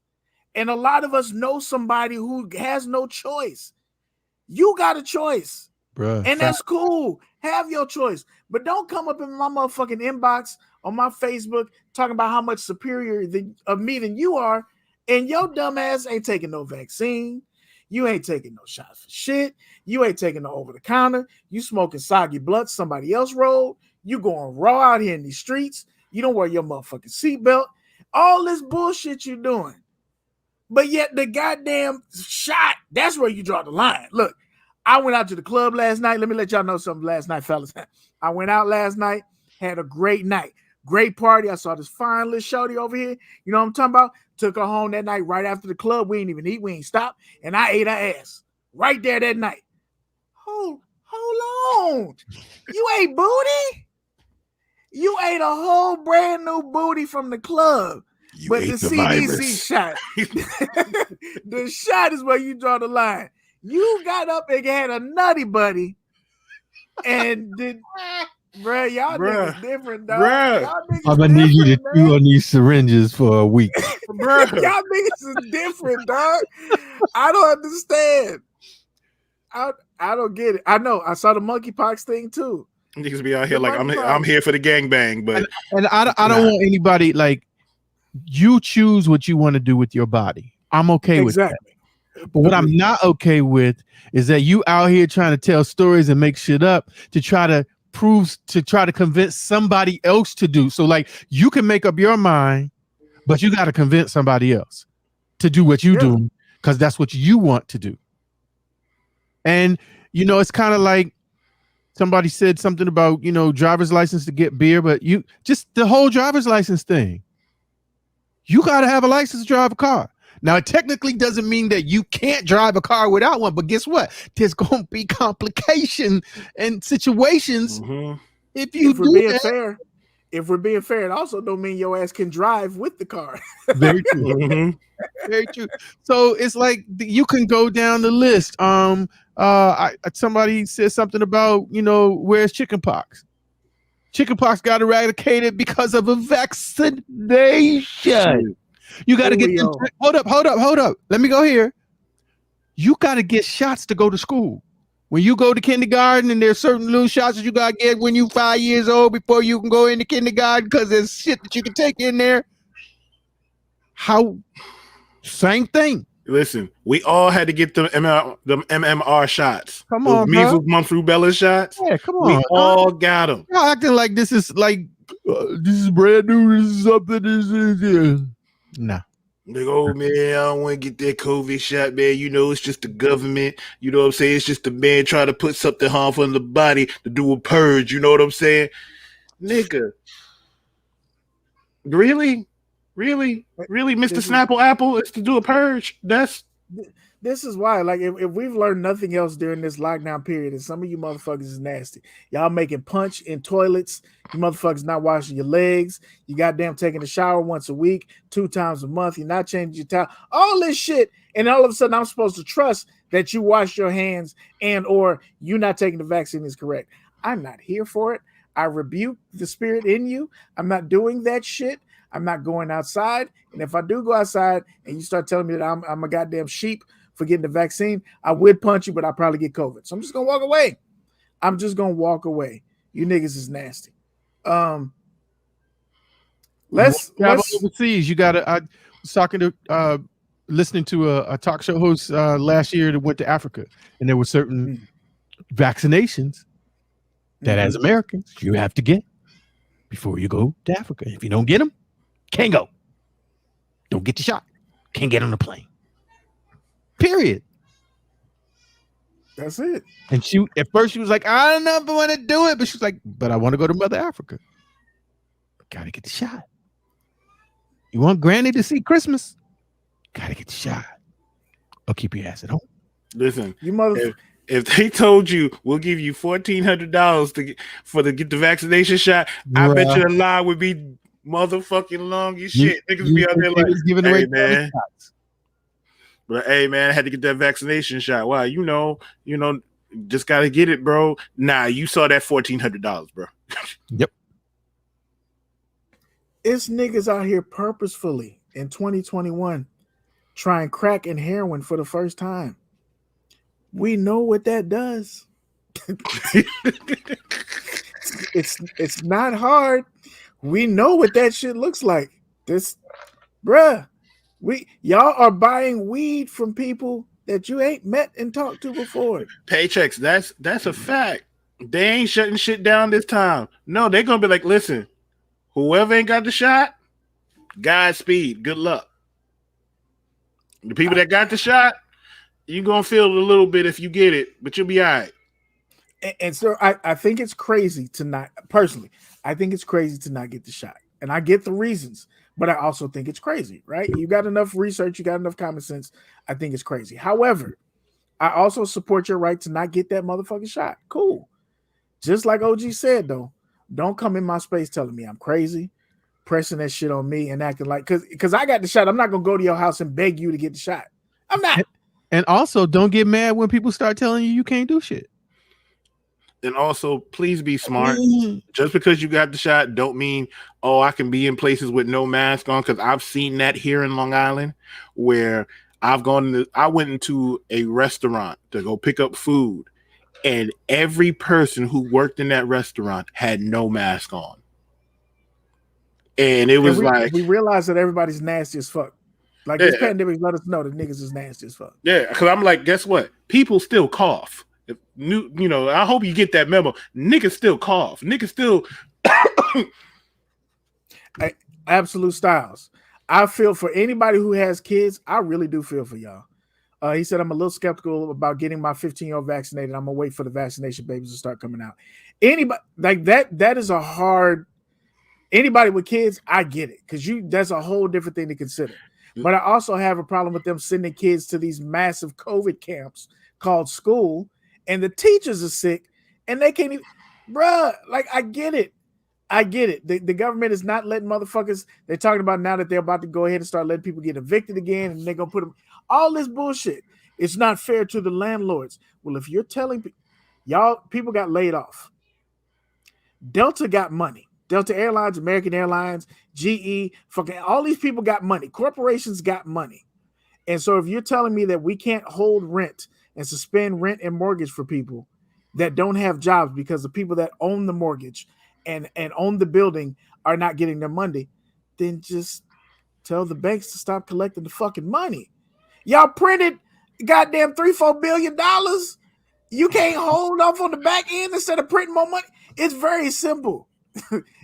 And a lot of us know somebody who has no choice. You got a choice. Bruh, and that's cool. Have your choice. But don't come up in my motherfucking inbox on my Facebook talking about how much superior of me than you are. And your dumb ass ain't taking no vaccine. You ain't taking no shots for shit. You ain't taking no over the counter. You smoking soggy blunt somebody else rolled. You going raw out here in these streets. You don't wear your motherfucking seatbelt. All this bullshit you doing. But yet the goddamn shot, that's where you draw the line. Look, I went out to the club last night. Let me let y'all know something last night, fellas. I went out last night, had a great night. Great party. I saw this fine little shorty over here. You know what I'm talking about? Took her home that night right after the club. We ain't even eat. We ain't stopped. And I ate her ass right there that night. Hold on. You ate booty? You ate a whole brand new booty from the club. You but ate the the CDC virus. shot. The shot is where you draw the line. You got up and had a nutty buddy and did... Bruh, y'all niggas different, dog. Bruh. Y'all niggas I'm gonna need you to different, chew man. on these syringes for a week. Bruh. Y'all niggas is different, dog. I don't understand. I don't get it. I know. I saw the monkeypox thing too. Niggas be out here The like I'm here for the gangbang, but And I don't want anybody like you choose what you want to do with your body. I'm okay with that. But what I'm not okay with is that you out here trying to tell stories and make shit up to try to convince somebody else to do. So like you can make up your mind, but you got to convince somebody else to do what you do because that's what you want to do. And you know, it's kind of like somebody said something about, you know, driver's license to get beer, but you just the whole driver's license thing. You got to have a license to drive a car. Now, it technically doesn't mean that you can't drive a car without one, but guess what? There's going to be complication and situations if you If we're do being that. fair, it also don't mean your ass can drive with the car. Very true. Very true. So it's like you can go down the list. Somebody said something about, you know, where's chickenpox? Chickenpox got eradicated because of a vaccination. You got to get them. Hold up. Let me go here. You got to get shots to go to school. When you go to kindergarten, and there's certain little shots that you got to get when you 5 years old before you can go into kindergarten because there's shit that you can take in there. Same thing. Listen, we all had to get the MMR shots. Come on, measles, mumps, rubella shots. Yeah, come on. We all got them. Y'all acting like this is like this is brand new. This is something. This is nah. Like, oh man, I don't want to get that COVID shot, man. You know, it's just the government. You know what I'm saying? It's just the man trying to put something harmful in the body to do a purge. You know what I'm saying? Nigga. Really, Mr. Snapple Apple is to do a purge. This is why, like, if we've learned nothing else during this lockdown period, and some of you motherfuckers is nasty. Y'all making punch in toilets. You motherfuckers not washing your legs. You goddamn taking a shower once a week, 2 times a month. You're not changing your towel. All this shit, and all of a sudden I'm supposed to trust that you wash your hands and or you not taking the vaccine is correct. I'm not here for it. I rebuke the spirit in you. I'm not doing that shit. I'm not going outside. And if I do go outside and you start telling me that I'm a goddamn sheep for getting the vaccine, I would punch you, but I'll probably get COVID. So I'm just going to walk away. You niggas is nasty. Let's overseas. You got to, I was talking to, listening to a talk show host last year that went to Africa, and there were certain vaccinations that as Americans, you have to get before you go to Africa. If you don't get them, can't go. Don't get the shot. Can't get on the plane. Period. That's it. And at first she was like, I don't know if I want to do it, but she's like, but I want to go to Mother Africa. Gotta get the shot. You want Granny to see Christmas? Gotta get the shot. Or keep your ass at home. Listen, you mother. If they told you we'll give you $1,400 to get the vaccination shot, I bet you the line would be motherfucking long as shit. Niggas be out there like, giving hey away man, but hey man, I had to get that vaccination shot. Wow, you know, just gotta get it, bro. Nah, you saw that $1,400, bro. Yep. It's niggas out here purposefully in 2021 trying crack and heroin for the first time. We know what that does. It's not hard. We know what that shit looks like. Y'all are buying weed from people that you ain't met and talked to before. Paychecks, that's a fact. They ain't shutting shit down this time. No, they're gonna be like, listen, whoever ain't got the shot, Godspeed, good luck. The people that got the shot, you're gonna feel it a little bit if you get it, but you'll be all right. And so I think it's crazy to not, personally, I think it's crazy to not get the shot. And I get the reasons, but I also think it's crazy, right? You got enough research, you got enough common sense. I think it's crazy. However, I also support your right to not get that motherfucking shot. Cool. Just like OG said, though, don't come in my space telling me I'm crazy, pressing that shit on me and acting like, because I got the shot. I'm not going to go to your house and beg you to get the shot. I'm not. And also, don't get mad when people start telling you can't do shit. And also, please be smart. Just because you got the shot don't mean, oh, I can be in places with no mask on, because I've seen that here in Long Island where I went into a restaurant to go pick up food, and every person who worked in that restaurant had no mask on. And it was we realized that everybody's nasty as fuck. Like, this pandemic let us know that niggas is nasty as fuck. Yeah, because I'm like, guess what? People still cough. I hope you get that memo. Niggas still cough. Niggas still. Absolute Styles. I feel for anybody who has kids. I really do feel for y'all. He said, I'm a little skeptical about getting my 15-year-old vaccinated. I'm gonna wait for the vaccination babies to start coming out. Anybody like that is a hard. Anybody with kids, I get it, because that's a whole different thing to consider. But I also have a problem with them sending kids to these massive COVID camps called school, and the teachers are sick, and they can't even, bruh, like, I get it. The government is not letting motherfuckers, they're talking about now that they're about to go ahead and start letting people get evicted again, and they're going to put them, all this bullshit. It's not fair to the landlords. Well, if you're telling y'all, people got laid off. Delta got money. Delta Airlines, American Airlines, GE, fucking all these people got money. Corporations got money. And so if you're telling me that we can't hold rent and suspend rent and mortgage for people that don't have jobs because the people that own the mortgage and own the building are not getting their money, then just tell the banks to stop collecting the fucking money. Y'all printed goddamn $3-4 billion. You can't hold off on the back end instead of printing more money. It's very simple.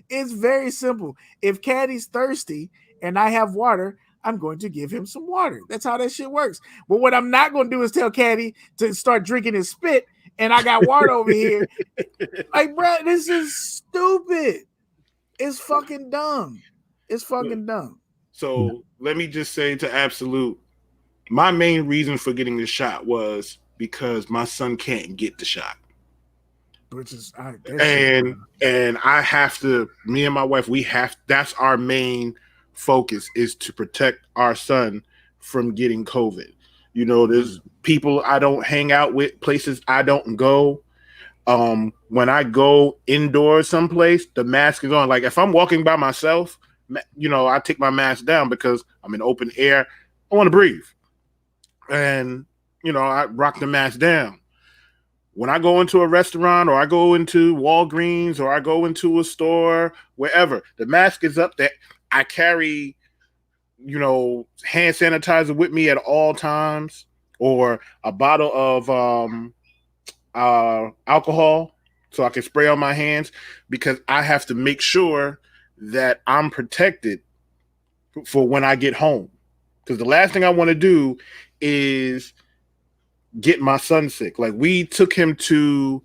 It's very simple. If Caddy's thirsty and I have water, I'm going to give him some water. That's how that shit works. But what I'm not going to do is tell Caddy to start drinking his spit and I got water over here. Like, bro, this is stupid. It's fucking dumb. It's fucking dumb. So let me just say to Absolute, my main reason for getting the shot was because my son can't get the shot. Which is, and I have to, me and my wife, that's our main focus, is to protect our son from getting COVID. There's people I don't hang out with, places I don't go. When I go indoors someplace, the mask is on. Like, if I'm walking by myself, I take my mask down because I'm in open air. I want to breathe. And, I rock the mask down. When I go into a restaurant or I go into Walgreens or I go into a store, wherever, the mask is up there. I carry, hand sanitizer with me at all times, or a bottle of alcohol so I can spray on my hands, because I have to make sure that I'm protected for when I get home. Because the last thing I want to do is get my son sick. Like, we took him to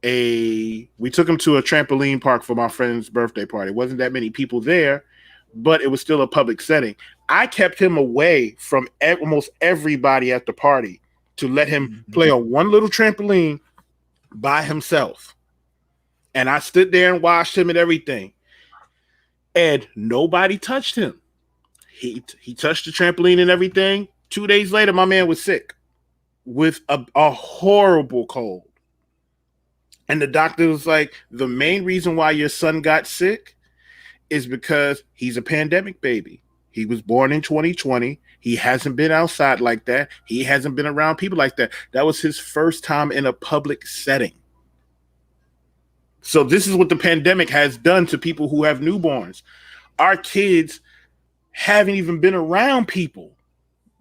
a trampoline park for my friend's birthday party. It wasn't that many people there, but it was still a public setting. I kept him away from almost everybody at the party to let him play on one little trampoline by himself. And I stood there and watched him and everything. And nobody touched him. He touched the trampoline and everything. 2 days later, my man was sick with a horrible cold. And the doctor was like, the main reason why your son got sick is because he's a pandemic baby. He was born in 2020. He hasn't been outside like that. He hasn't been around people like that. That was his first time in a public setting. So this is what the pandemic has done to people who have newborns. Our kids haven't even been around people.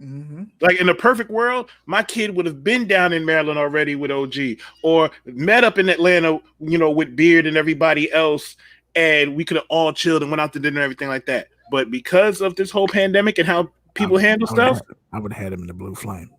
Mm-hmm. Like in a perfect world, my kid would have been down in Maryland already with OG, or met up in Atlanta, with Beard and everybody else, and we could have all chilled and went out to dinner and everything like that. But because of this whole pandemic and how people handle stuff, I would have had him in the Blue Flame.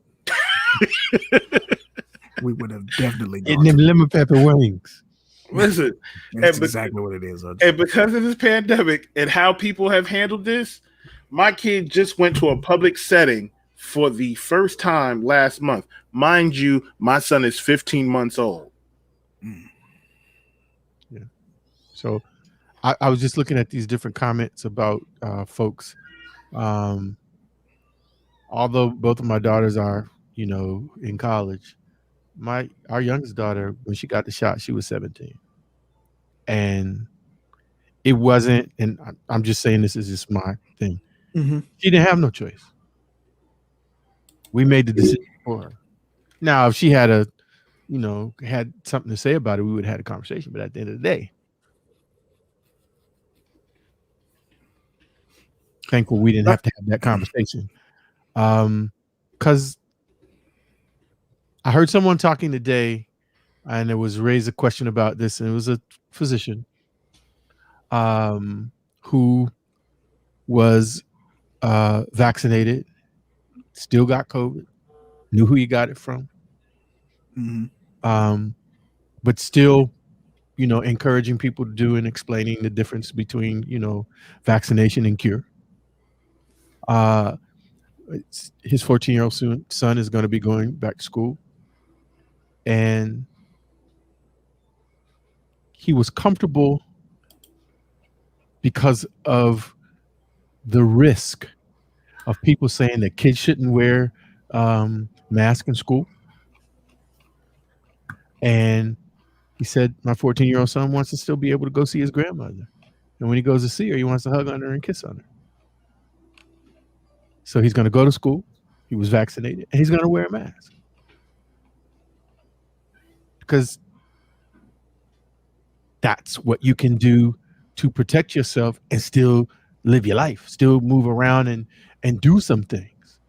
We would have definitely getting them lemon pepper wings. Listen, that's exactly what it is. And because of this pandemic and how people have handled this, my kid just went to a public setting for the first time last month. Mind you, my son is 15 months old. Yeah. So I was just looking at these different comments about folks. Although both of my daughters are, in college, our youngest daughter, when she got the shot, she was 17. And it wasn't, and I'm just saying this is just my thing. Mm-hmm. She didn't have no choice. We made the decision for her. Now, if she had had something to say about it, we would have had a conversation. But at the end of the day, thankful we didn't have to have that conversation. Because I heard someone talking today, and it was raised a question about this, and it was a physician who was vaccinated, still got COVID, knew who he got it from, but still, encouraging people to do and explaining the difference between, vaccination and cure. His 14-year-old son is going to be going back to school, and he was comfortable because of the risk of people saying that kids shouldn't wear masks in school. And he said, my 14-year-old son wants to still be able to go see his grandmother. And when he goes to see her, he wants to hug on her and kiss on her. So he's going to go to school. He was vaccinated, and he's going to wear a mask. Because that's what you can do to protect yourself and still live your life, still move around and do some things,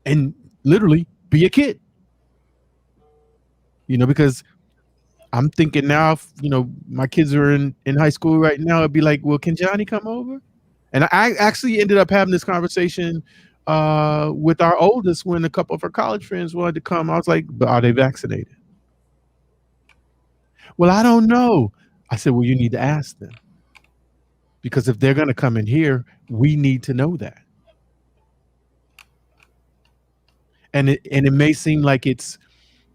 and literally be a kid. Because I'm thinking now, if, my kids are in high school right now, it'd be like, well, can Johnny come over? And I actually ended up having this conversation with our oldest when a couple of her college friends wanted to come. I was like, but are they vaccinated? Well, I don't know. I said, well, you need to ask them. Because if they're going to come in here, we need to know that. And it may seem like it's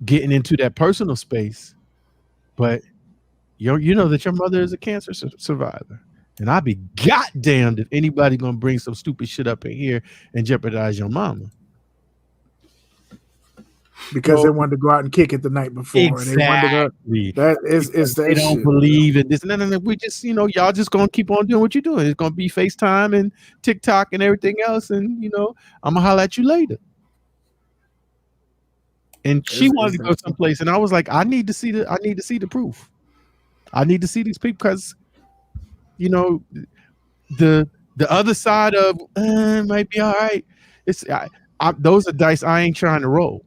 getting into that personal space, but you know that your mother is a cancer survivor. And I'd be goddamned if anybody going to bring some stupid shit up in here and jeopardize your mama. Because they wanted to go out and kick it the night before. Exactly. That is that they don't shit. believe in this. No. We just, y'all just gonna keep on doing what you're doing. It's gonna be FaceTime and TikTok and everything else. And I'm gonna holler at you later. And she wanted to go someplace, and I was like, I need to see the proof. I need to see these people because, the other side of might be all right. It's those are dice I ain't trying to roll.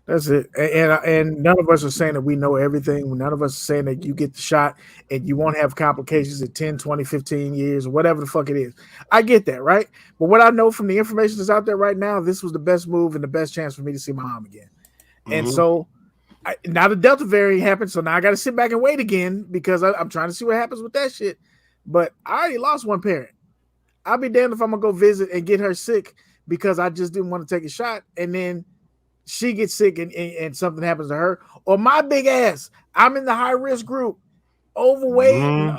That's it. And none of us are saying that we know everything. None of us are saying that you get the shot and you won't have complications in 10, 20, 15 years or whatever the fuck it is. I get that, right? But what I know from the information that's out there right now, this was the best move and the best chance for me to see my mom again. Mm-hmm. And so now the Delta variant happened, so now I got to sit back and wait again because I'm trying to see what happens with that shit. But I already lost one parent. I'll be damned if I'm going to go visit and get her sick because I just didn't want to take a shot. And then she gets sick and something happens to her, or my big ass, I'm in the high risk group, overweight. Mm-hmm.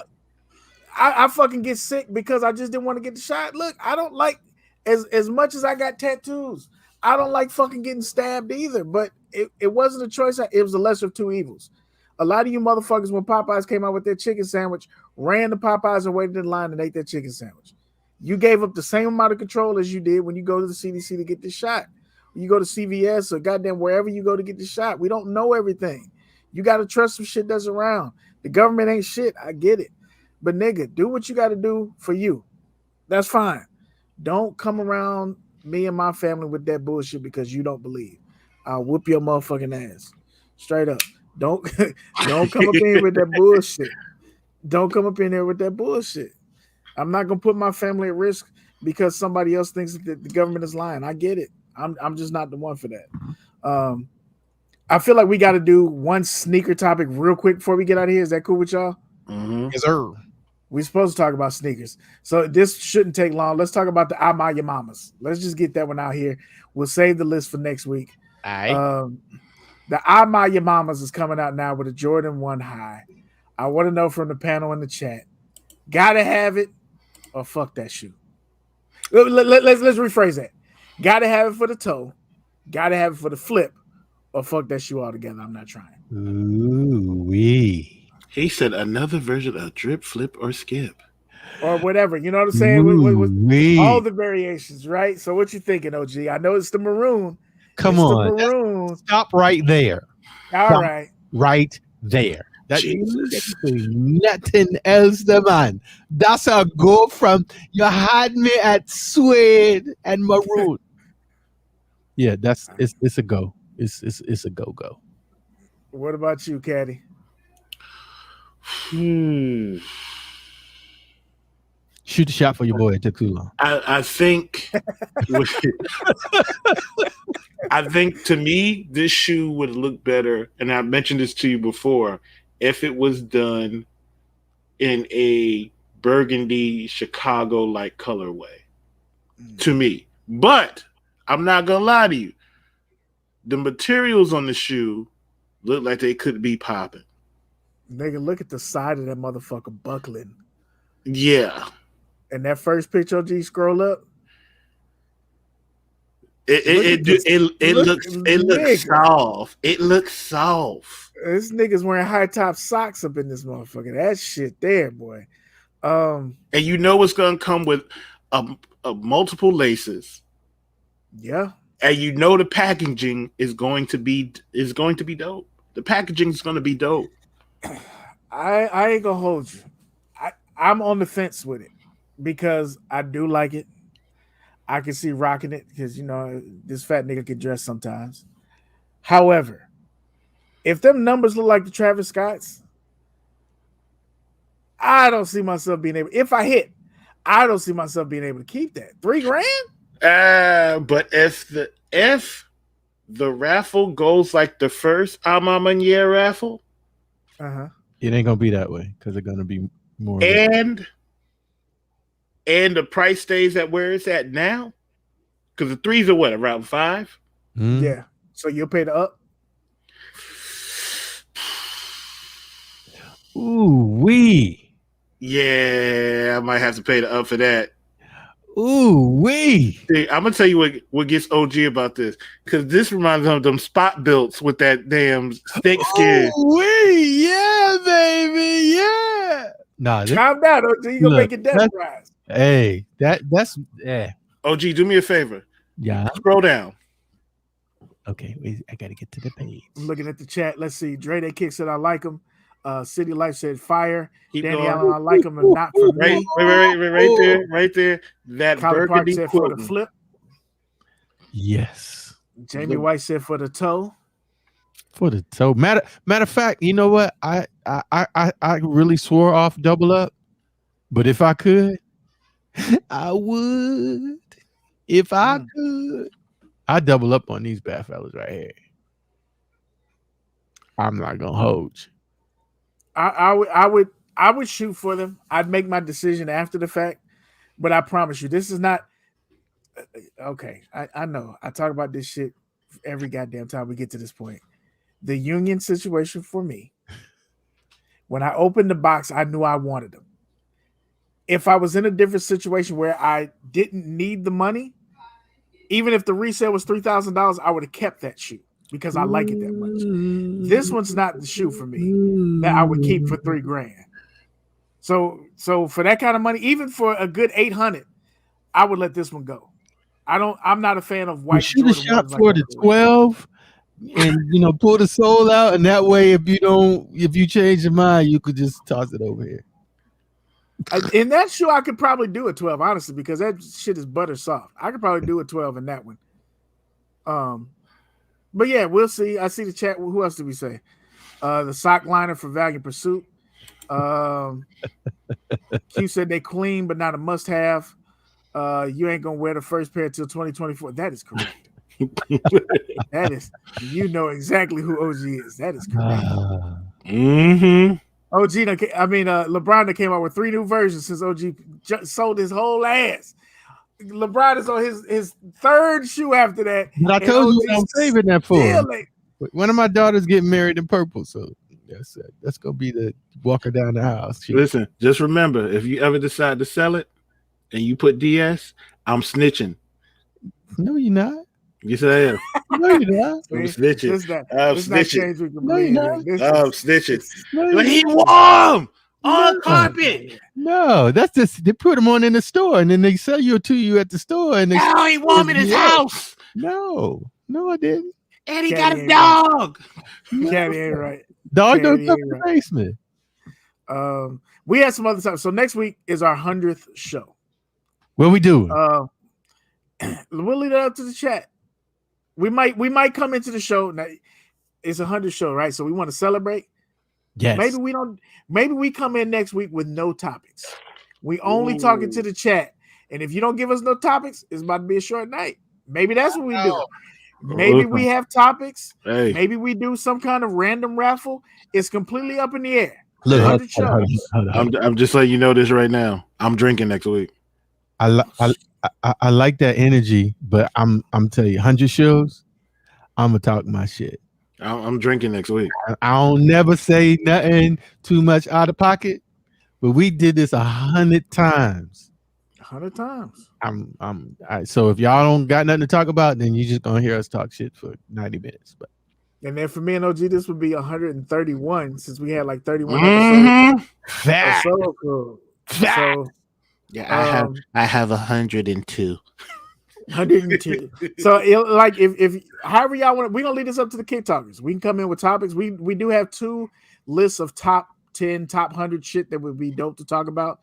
I fucking get sick because I just didn't want to get the shot. Look, I don't like as much as I got tattoos. I don't like fucking getting stabbed either, but it wasn't a choice. It was the lesser of two evils. A lot of you motherfuckers, when Popeyes came out with their chicken sandwich, ran to Popeyes and waited in line and ate their chicken sandwich. You gave up the same amount of control as you did when you go to the CDC to get the shot. You go to CVS or goddamn wherever you go to get the shot. We don't know everything. You got to trust some shit that's around. The government ain't shit. I get it. But nigga, do what you got to do for you. That's fine. Don't come around me and my family with that bullshit because you don't believe. I'll whoop your motherfucking ass. Straight up. Don't come up in here with that bullshit. Don't come up in here with that bullshit. I'm not gonna put my family at risk because somebody else thinks that the government is lying. I get it. I'm just not the one for that. I feel like we got to do one sneaker topic real quick before we get out of here. Is that cool with y'all? Mm-hmm. Yes, sir. We're supposed to talk about sneakers. So this shouldn't take long. Let's talk about the I'm Your Mamas. Let's just get that one out here. We'll save the list for next week. All right. The I'm Your Mamas is coming out now with a Jordan 1 high. I want to know from the panel in the chat. Gotta have it or fuck that shoe. Let's rephrase that. Gotta have it for the toe. Gotta have it for the flip. Or fuck that shoe altogether. I'm not trying. Ooh-wee. He said another version of drip, flip, or skip. Or whatever. You know what I'm saying? With all the variations, right? So what you thinking, OG? I know it's the maroon. Come on. The maroon. Stop right there. All right. Right there. That Jesus. Nothing else, the man. That's a go from you had me at suede and maroon. Yeah, it's a go. It's a go. What about you, Caddy? Shoot the shot for your boy. It took too long. I think to me this shoe would look better, and I mentioned this to you before, if it was done in a burgundy Chicago like colorway. To me. But I'm not gonna lie to you. The materials on the shoe look like they could be popping. Nigga, look at the side of that motherfucker buckling. Yeah. And that first picture, OG, scroll up. It looks soft. It looks soft. This nigga's wearing high top socks up in this motherfucker. That shit there, boy. And you know what's gonna come with a multiple laces. Yeah. And you know the packaging is going to be dope. The packaging is going to be dope. I ain't gonna hold you. I'm on the fence with it because I do like it. I can see rocking it because this fat nigga can dress sometimes. However, if them numbers look like the Travis Scotts, I don't see myself being able. If I hit, I don't see myself being able to keep that. $3,000. But if the raffle goes like the first Amamanye raffle, it ain't gonna be that way because it's gonna be more. And the price stays at where it's at now, because the threes are what, around $5? Yeah. So you'll pay the up. Ooh wee. Yeah, I might have to pay the up for that. Ooh wee! I'm gonna tell you what gets OG about this, because this reminds him of them spot builts with that damn snake skin. Ooh wee, yeah, baby, yeah. Nah, calm down, OG. You gonna make it death prize. Hey, that's yeah. OG, do me a favor. Yeah. Scroll down. Okay, wait, I gotta get to the page. I'm looking at the chat. Let's see. Dre Day Kick said I like him. City Life said fire. Keep Danny going. Allen, I like him, and not for me. Right there. That Colin Park burgundy said for the flip. Yes. Jamie White said for the toe. For the toe. Matter of fact, you know what? I really swore off double up, but if I could, I would. If I could, I'd double up on these bad fellas right here. I'm not gonna hold you. I would shoot for them. I'd make my decision after the fact, but I promise you, this is not okay. I know I talk about this shit every goddamn time we get to this point. The Union situation for me, when I opened the box, I knew I wanted them. If I was in a different situation where I didn't need the money, even if the resale was $3,000, I would have kept that shoe because I like it that much. This one's not the shoe for me that I would keep for $3,000. So for that kind of money, even for a good $800, I would let this one go. I'm not a fan of white. You should have shot for the 12 and pull the sole out, and that way if you change your mind, you could just toss it over here. In that shoe, I could probably do a 12, honestly, because that shit is butter soft. I could probably do a 12 in that one. But yeah, we'll see. I see the chat. Who else did we say? The sock liner for Valiant Pursuit. Q said they clean, but not a must-have. You ain't gonna wear the first pair until 2024. That is correct. That is, you know exactly who OG is. That is correct. LeBron that came out with 3 new versions since OG sold his whole ass. LeBron is on his 3rd shoe after that. But I told you what I'm saving that for. One of my daughters getting married in purple, so that's gonna be the walker down the house. Listen, just remember, if you ever decide to sell it and you put DS, I'm snitching. No, you're not. Yes, I am. No, you're not. I'm snitching. I'm snitching. No, you're not. I'm snitching. But he warm on carpet. No, that's just they put them on in the store and then they sell you to you at the store. And now he warm in his house. No, I didn't. And he got a dog. Caddy ain't right. Dog don't come in the basement. We had some other stuff. So next week is our 100th show. What we doing? We'll leave it up to the chat. We might come into the show. Now, it's 100 show, right? So we want to celebrate. Yes. Maybe we don't. Maybe we come in next week with no topics. We only talking to the chat. And if you don't give us no topics, it's about to be a short night. Maybe that's what we do. Maybe we have topics. Hey. Maybe we do some kind of random raffle. It's completely up in the air. Look, 100 shows. I'm just letting you know this right now. I'm drinking next week. I like that energy, but I'm telling you, 100 shows, I'm gonna talk my shit. I'm drinking next week. I don't never say nothing too much out of pocket, but we did this 100 times. 100 times. So if y'all don't got nothing to talk about, then you just gonna hear us talk shit for 90 minutes. But and then for me and OG, this would be 131 since we had like 31 episodes. Fact. So cool. So yeah, I have 102. 102. So if however y'all want, we're gonna leave this up to the Kick Talkers. We can come in with topics. We do have 2 lists of top 10, top 100 shit that would be dope to talk about.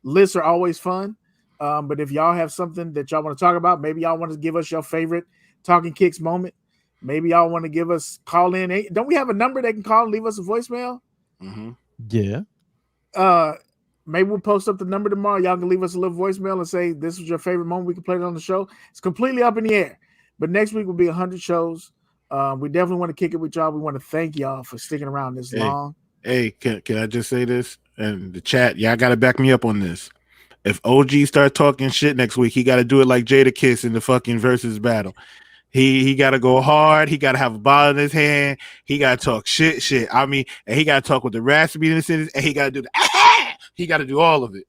Lists are always fun. But if y'all have something that y'all want to talk about, maybe y'all want to give us your favorite Talkin Kicks moment. Maybe y'all want to give us call in. Don't we have a number they can call and leave us a voicemail? Mm-hmm. Yeah. Maybe we'll post up the number tomorrow. Y'all can leave us a little voicemail and say this was your favorite moment. We can play it on the show. It's completely up in the air. But next week will be 100 shows. We definitely want to kick it with y'all. We want to thank y'all for sticking around this long. Hey, can I just say this? And the chat, y'all got to back me up on this. If OG start talking shit next week, he got to do it like Jada Kiss in the fucking versus battle. He got to go hard. He got to have a ball in his hand. He got to talk shit. I mean, and he got to talk with the raspiness in his, and he got to do the he got to do all of it.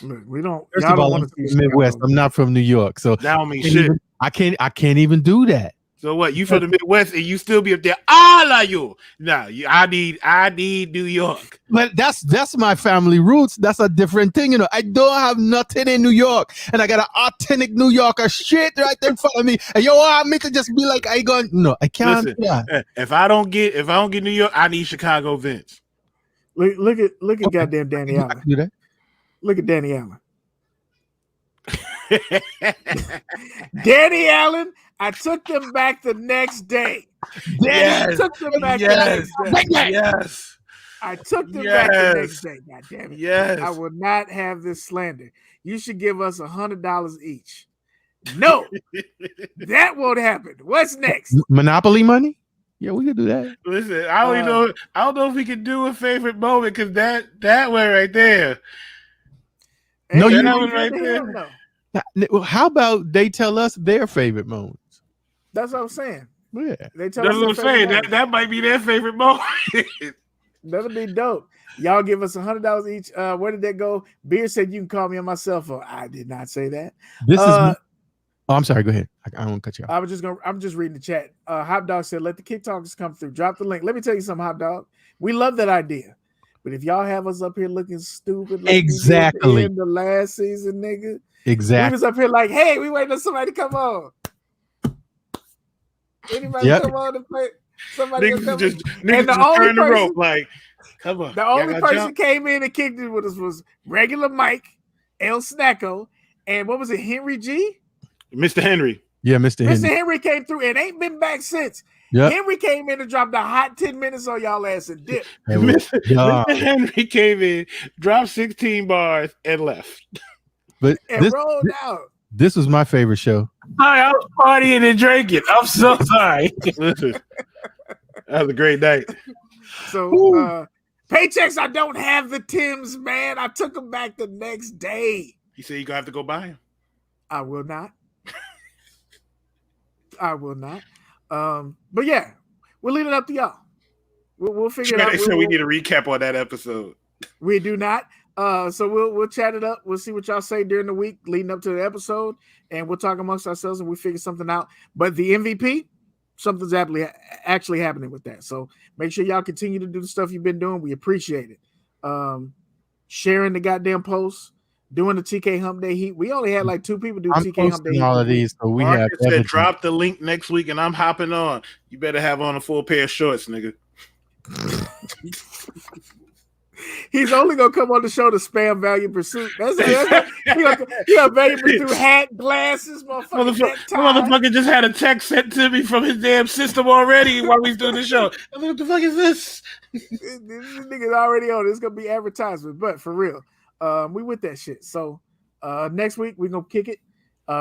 Look, we don't. First of all, I'm from the Midwest. I'm not from New York, so that don't mean shit. I can't even do that. So what? You from the Midwest and you still be up there? All of you. No, I need New York. But that's my family roots. That's a different thing, you know. I don't have nothing in New York, and I got an authentic New Yorker shit right there in front of me. And yo, I make it just be like I going. No, I can't. Listen, if I don't get New York, I need Chicago Vince. Look at goddamn Danny Allen. Do that. Look at Danny Allen. Danny Allen, I took them back the next day. Yes. Took them back the next day. Yes. I took them back the next day. God damn it. Yes. I will not have this slander. You should give us $100 each. No, that won't happen. What's next? Monopoly money? Yeah, we could do that. Listen, I don't know if we can do a favorite moment because that one right there. No, you know right there. No. How about they tell us their favorite moments? That's what I'm saying. Yeah, they tell that's us what I'm saying. That might be their favorite moment. That'll be dope. Y'all give us $100 each. Where did that go? Beard said you can call me on my cell phone. I did not say that. This is. Oh, I'm sorry. Go ahead. I don't want to cut you off. I'm just reading the chat. Hot Dog said, "Let the Kick Talkers come through. Drop the link." Let me tell you something, Hot Dog. We love that idea, but if y'all have us up here looking stupid, like exactly in the last season, nigga. Exactly. We was up here like, hey, we waiting on somebody to come on. Anybody come on to play? Somebody Niggas just just only turn the person- rope like, come on. The only person came in and kicked it with us was regular Mike, El Snacko, and what was it, Henry G? Mr. Henry. Yeah, Mr. Mr. Henry. Henry came through and ain't been back since. Yep. Henry came in and dropped a hot 10 minutes on y'all ass and dipped. Mr. Henry came in, dropped 16 bars, and left. But And rolled out. This was my favorite show. Hi, I was partying and drinking. I'm so sorry. Listen, that was a great night. So, paychecks, I don't have the Tims, man. I took them back the next day. He said you're going to have to go buy him. I will not. I will not. But yeah, we'll leave it up to y'all. We'll figure it out. So we need a recap on that episode. We do not. So we'll chat it up. We'll see what y'all say during the week leading up to the episode, and we'll talk amongst ourselves and we figure something out. But the MVP, something's actually happening with that. So make sure y'all continue to do the stuff you've been doing. We appreciate it. Sharing the goddamn posts, doing the TK Hump Day Heat. We only had like 2 people do TK Hump Day Heat. All of these, so we Marcus have said, drop the link next week, and I'm hopping on. You better have on a full pair of shorts, nigga. He's only gonna come on the show to spam Value Pursuit. That's he got Value Pursuit hat, glasses, motherfucker just had a text sent to me from his damn system already while we was doing the show. I'm like, what the fuck is this? This nigga's already on it. It's gonna be advertisement, but for real, we with that shit. So next week we're gonna kick it.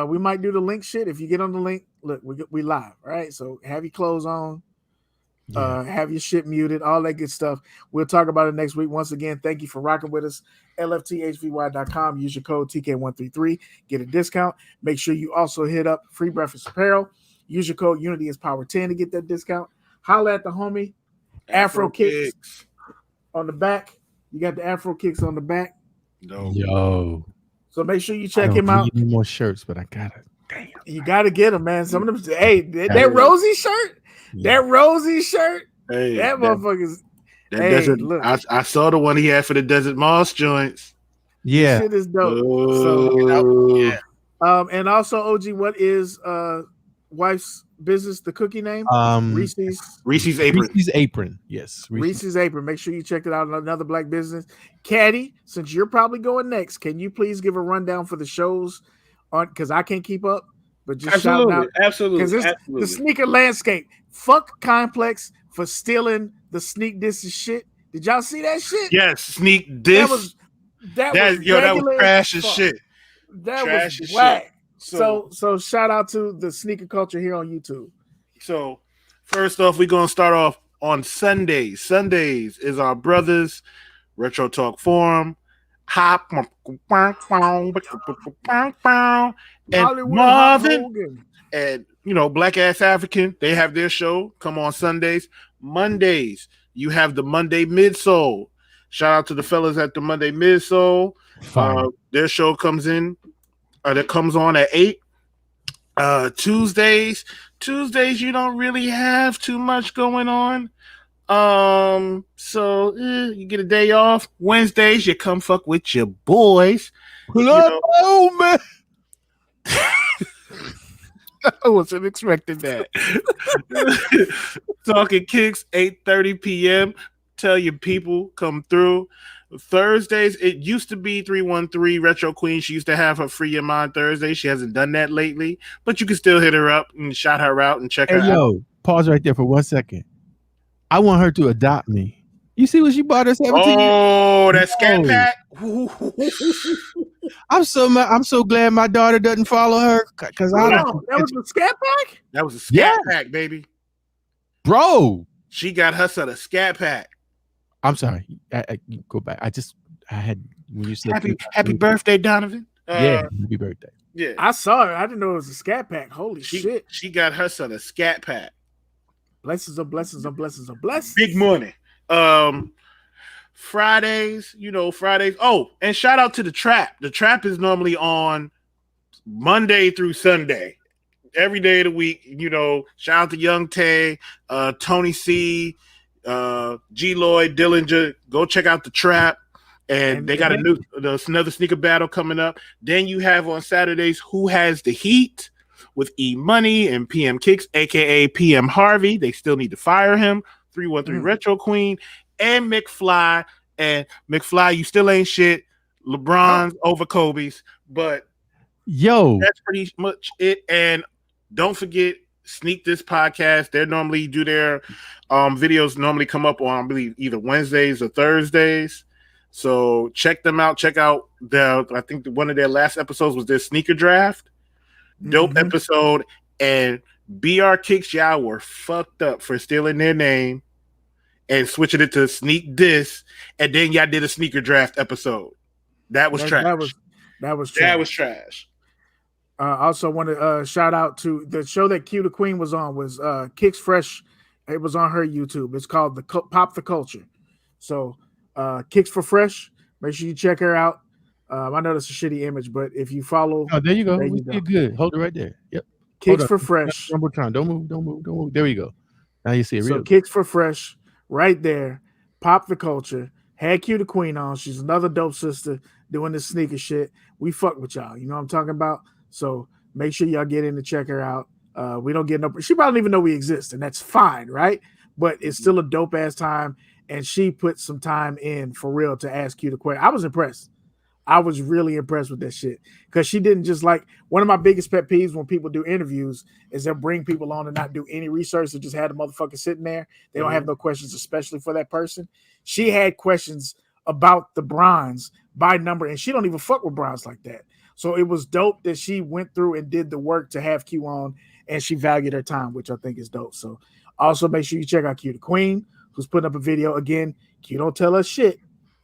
We might do the link shit. If you get on the link, look, we live, all right? So have your clothes on. Have your shit muted, all that good stuff. We'll talk about it next week. Once again, thank you for rocking with us. LFTHVY.com. Use your code TK133. Get a discount. Make sure you also hit up Free Breakfast Apparel. Use your code Unity is Power 10 to get that discount. Holla at the homie. Afro Kicks on the back. You got the Afro Kicks on the back. No. Yo. So make sure you check him out. Need more shirts, but I got it. Damn. You got to get them, man. Some of them. Hey, that Rosie shirt. Yeah. That Rosie shirt, hey, that motherfucker's. That desert, look. I saw the one he had for the Desert Moss joints. Yeah, shit is dope. Yeah. And also, OG, what is wife's business? The cookie name? Reese's Apron. Reese's Apron. Yes, Reese's Apron. Make sure you check it out. Another black business. Caddy, since you're probably going next, can you please give a rundown for the shows on? Because I can't keep up. But just shout out, absolutely, because the sneaker landscape. Fuck Complex for stealing the sneak diss shit. Did y'all see that shit? Yes, sneak diss. That was trash as shit. That trash was whack. So shout out to the sneaker culture here on YouTube. So first off, we're gonna start off on Sundays. Sundays is our brothers Retro Talk Forum. Hop and Marvin and Black Ass African, they have their show come on Sundays. Mondays you have the Monday Midsole. Shout out to the fellas at the Monday Midsole. Their show comes on at 8. Tuesdays you don't really have too much going on. So you get a day off. Wednesdays you come fuck with your boys. Oh man. I wasn't expecting that. Talkin Kicks, 8:30 p.m. Tell your people, come through. Thursdays, it used to be 313 Retro Queen. She used to have her Free Your Mind Thursday. She hasn't done that lately, but you can still hit her up and shout her out and check her out. Pause right there for 1 second. I want her to adopt me. You see what she bought us? Oh, that scat pack. I'm so glad my daughter doesn't follow her because that was a scat pack. That was a scat pack, baby. Bro, she got her son a scat pack. I'm sorry. I go back. I had when you said happy birthday, Donovan. Happy birthday. Yeah, I saw it. I didn't know it was a scat pack. Holy shit! She got her son a scat pack. Blessings on blessings on blessings on blessings. Big money. Fridays. Oh, and shout out to the Trap. The Trap is normally on Monday through Sunday. Every day of the week, shout out to Young Tay, Tony C, G Lloyd, Dillinger. Go check out the Trap. And they got another sneaker battle coming up. Then you have on Saturdays Who Has the Heat. with E Money and PM Kicks, aka PM Harvey. They still need to fire him. 313 Retro Queen and McFly. And McFly, you still ain't shit. LeBron's over Kobe's, but that's pretty much it. And don't forget, Sneak This Podcast. They normally do their videos normally come up on, I believe, either Wednesdays or Thursdays. So check them out. Check out I think one of their last episodes was their sneaker draft. Dope episode. And BR Kicks, y'all were fucked up for stealing their name and switching it to Sneak This. And then y'all did a sneaker draft episode. That was trash. That was trash. Also want to shout out to the show that Q the Queen was on was Kicks Fresh. It was on her YouTube. It's called Pop the Culture. So Kicks for Fresh. Make sure you check her out. I know that's a shitty image, but if you follow, there you go. We did good. Hold it right there. Yep. Kicks for Fresh. One more time. Don't move. There we go. Now you see it. So Kicks for Fresh, right there. Pop the Culture. Had Q the Queen on. She's another dope sister doing this sneaker shit. We fuck with y'all. You know what I'm talking about? So make sure y'all get in to check her out. We don't get no. She probably don't even know we exist, and that's fine, right? But it's still a dope ass time, and she put some time in for real to ask you the question. I was impressed. I was really impressed with that shit because she didn't just like one of my biggest pet peeves when people do interviews is they'll bring people on and not do any research and just have the motherfucker sitting there. They don't have no questions, especially for that person. She had questions about the bronze by number, and she don't even fuck with bronze like that. So it was dope that she went through and did the work to have Q on, and she valued her time, which I think is dope. So also make sure you check out Q the Queen, who's putting up a video. Again, Q don't tell us shit.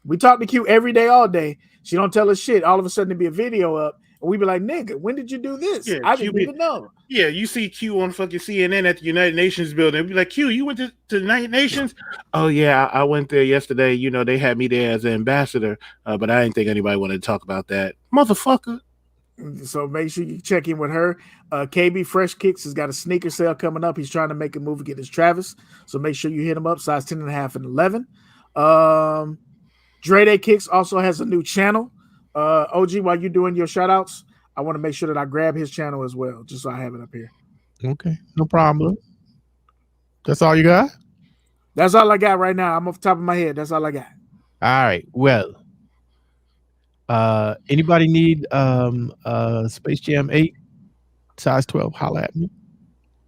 We talk to Q every day, all day. She don't tell us shit. All of a sudden, there be a video up, and we be like, nigga, when did you do this? Yeah, I didn't even know. Yeah, you see Q on fucking CNN at the United Nations building. It'd be like, Q, you went to the United Nations? Oh, yeah, I went there yesterday. You know, they had me there as an ambassador, but I didn't think anybody wanted to talk about that. Motherfucker. So make sure you check in with her. KB Fresh Kicks has got a sneaker sale coming up. He's trying to make a move against his Travis. So make sure you hit him up, size 10.5 and 11. Dre Day Kicks also has a new channel. OG, while you're doing your shout outs, I want to make sure that I grab his channel as well, just so I have it up here. Okay, no problem. That's all you got? That's all I got right now. I'm off the top of my head. That's all I got. All right. Well, anybody need Space Jam 8 size 12? Holla at me.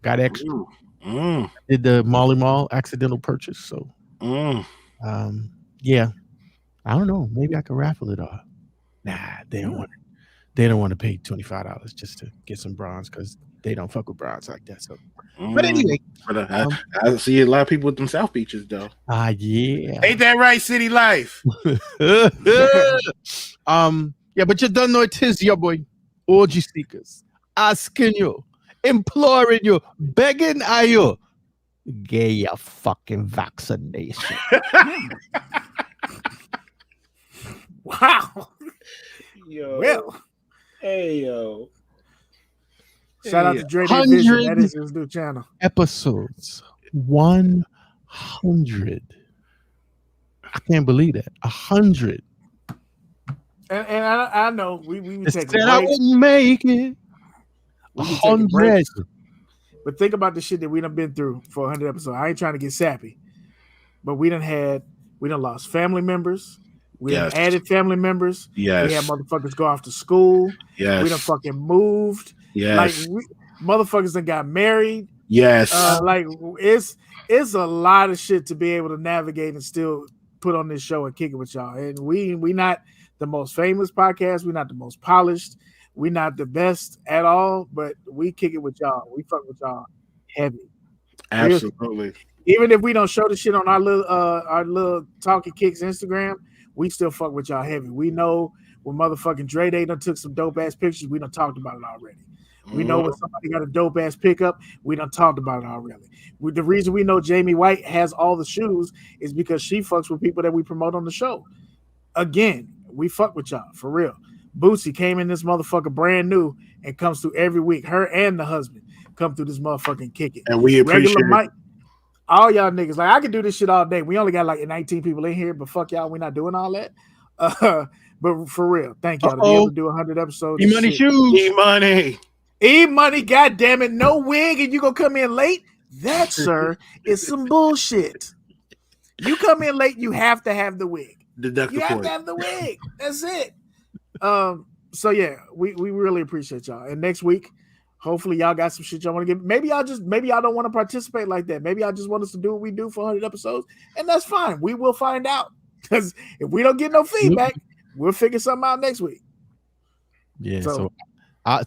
Got extra. Did the Molly Mall accidental purchase. So yeah. I don't know. Maybe I can raffle it off. Nah, they don't want it. They don't want to pay $25 just to get some bronze because they don't fuck with bronze like that. So but anyway. But I see a lot of people with them South Beaches though. Yeah. Ain't that right, city life? Yeah, but you don't know it is your boy, OGSneekerz, asking you, imploring you, begging you, get your fucking vaccination. Wow. Yo. Well. Hey, yo. Shout out to Dre Day Vision. That is his new channel. Episodes 100. I can't believe that. 100. And I know we take said I wouldn't make it. 100. But think about the shit that we done been through for 100 episodes. I ain't trying to get sappy, but we done lost family members. We done added family members. Yes. We had motherfuckers go off to school. Yes. We done fucking moved. Yes. Like motherfuckers done got married. Yes. Like it's a lot of shit to be able to navigate and still put on this show and kick it with y'all. And we not the most famous podcast. We're not the most polished. We're not the best at all, but we kick it with y'all. We fuck with y'all heavy. Absolutely. Even if we don't show the shit on our little Talkin Kicks Instagram, we still fuck with y'all heavy. We know when motherfucking Dre Day done took some dope ass pictures, we done talked about it already. We know when somebody got a dope ass pickup, we done talked about it already. The reason we know Jamie White has all the shoes is because she fucks with people that we promote on the show. Again, we fuck with y'all for real. Bootsy came in this motherfucker brand new and comes through every week. Her and the husband come through this motherfucking kick it. And we appreciate it. All y'all niggas, like I could do this shit all day. We only got like 19 people in here, but fuck y'all, we're not doing all that. But for real, thank y'all to be able to do 100 episodes. E-money shoes. E-money. E-Money, goddamn it, no wig, and you gonna come in late? That, sir, is some bullshit. You come in late, you have to have the wig. Deduct You the have point. to have the wig. That's it. So yeah, we really appreciate y'all. And next week, hopefully y'all got some shit y'all want to get. Maybe y'all don't want to participate like that. Maybe y'all just want us to do what we do for 100 episodes, and that's fine. We will find out. Because if we don't get no feedback, we'll figure something out next week. Yeah. So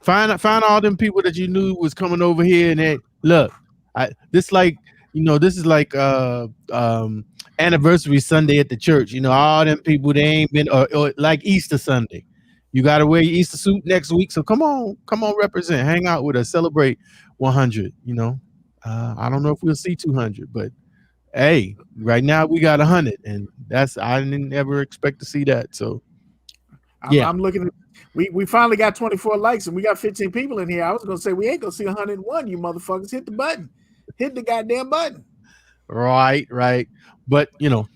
find all them people that you knew was coming over here, and they look. This is like anniversary Sunday at the church. You know, all them people, they ain't been or like Easter Sunday. You got to wear your Easter suit next week. So come on, represent, hang out with us, celebrate 100. You know, I don't know if we'll see 200, but hey, right now we got 100, and I didn't ever expect to see that. So yeah, I'm looking at. We finally got 24 likes, and we got 15 people in here. I was gonna say we ain't gonna see 101. You motherfuckers, hit the button, hit the goddamn button. Right. But you know,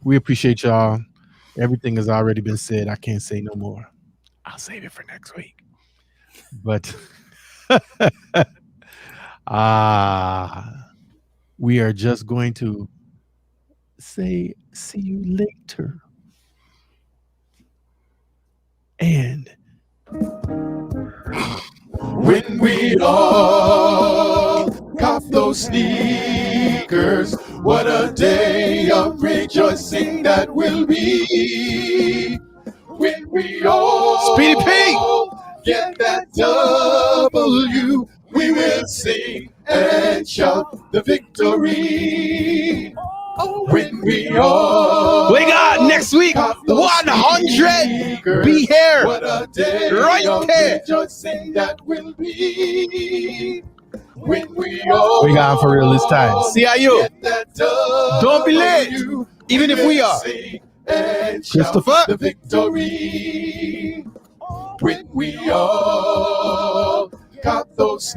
we appreciate y'all. Everything has already been said. I can't say no more. I'll save it for next week. But we are just going to say see you later. And When we all cop those sneakers, what a day of rejoicing that will be. When we all Speedy P get that W, we will sing and shout the victory. When we all got next week 100. Be here what a day right of there. rejoicing that will be. When we all We got for real this time. See how you. get that W, Don't be late, even if we are. sing and Christopher. shout the victory. When we all got those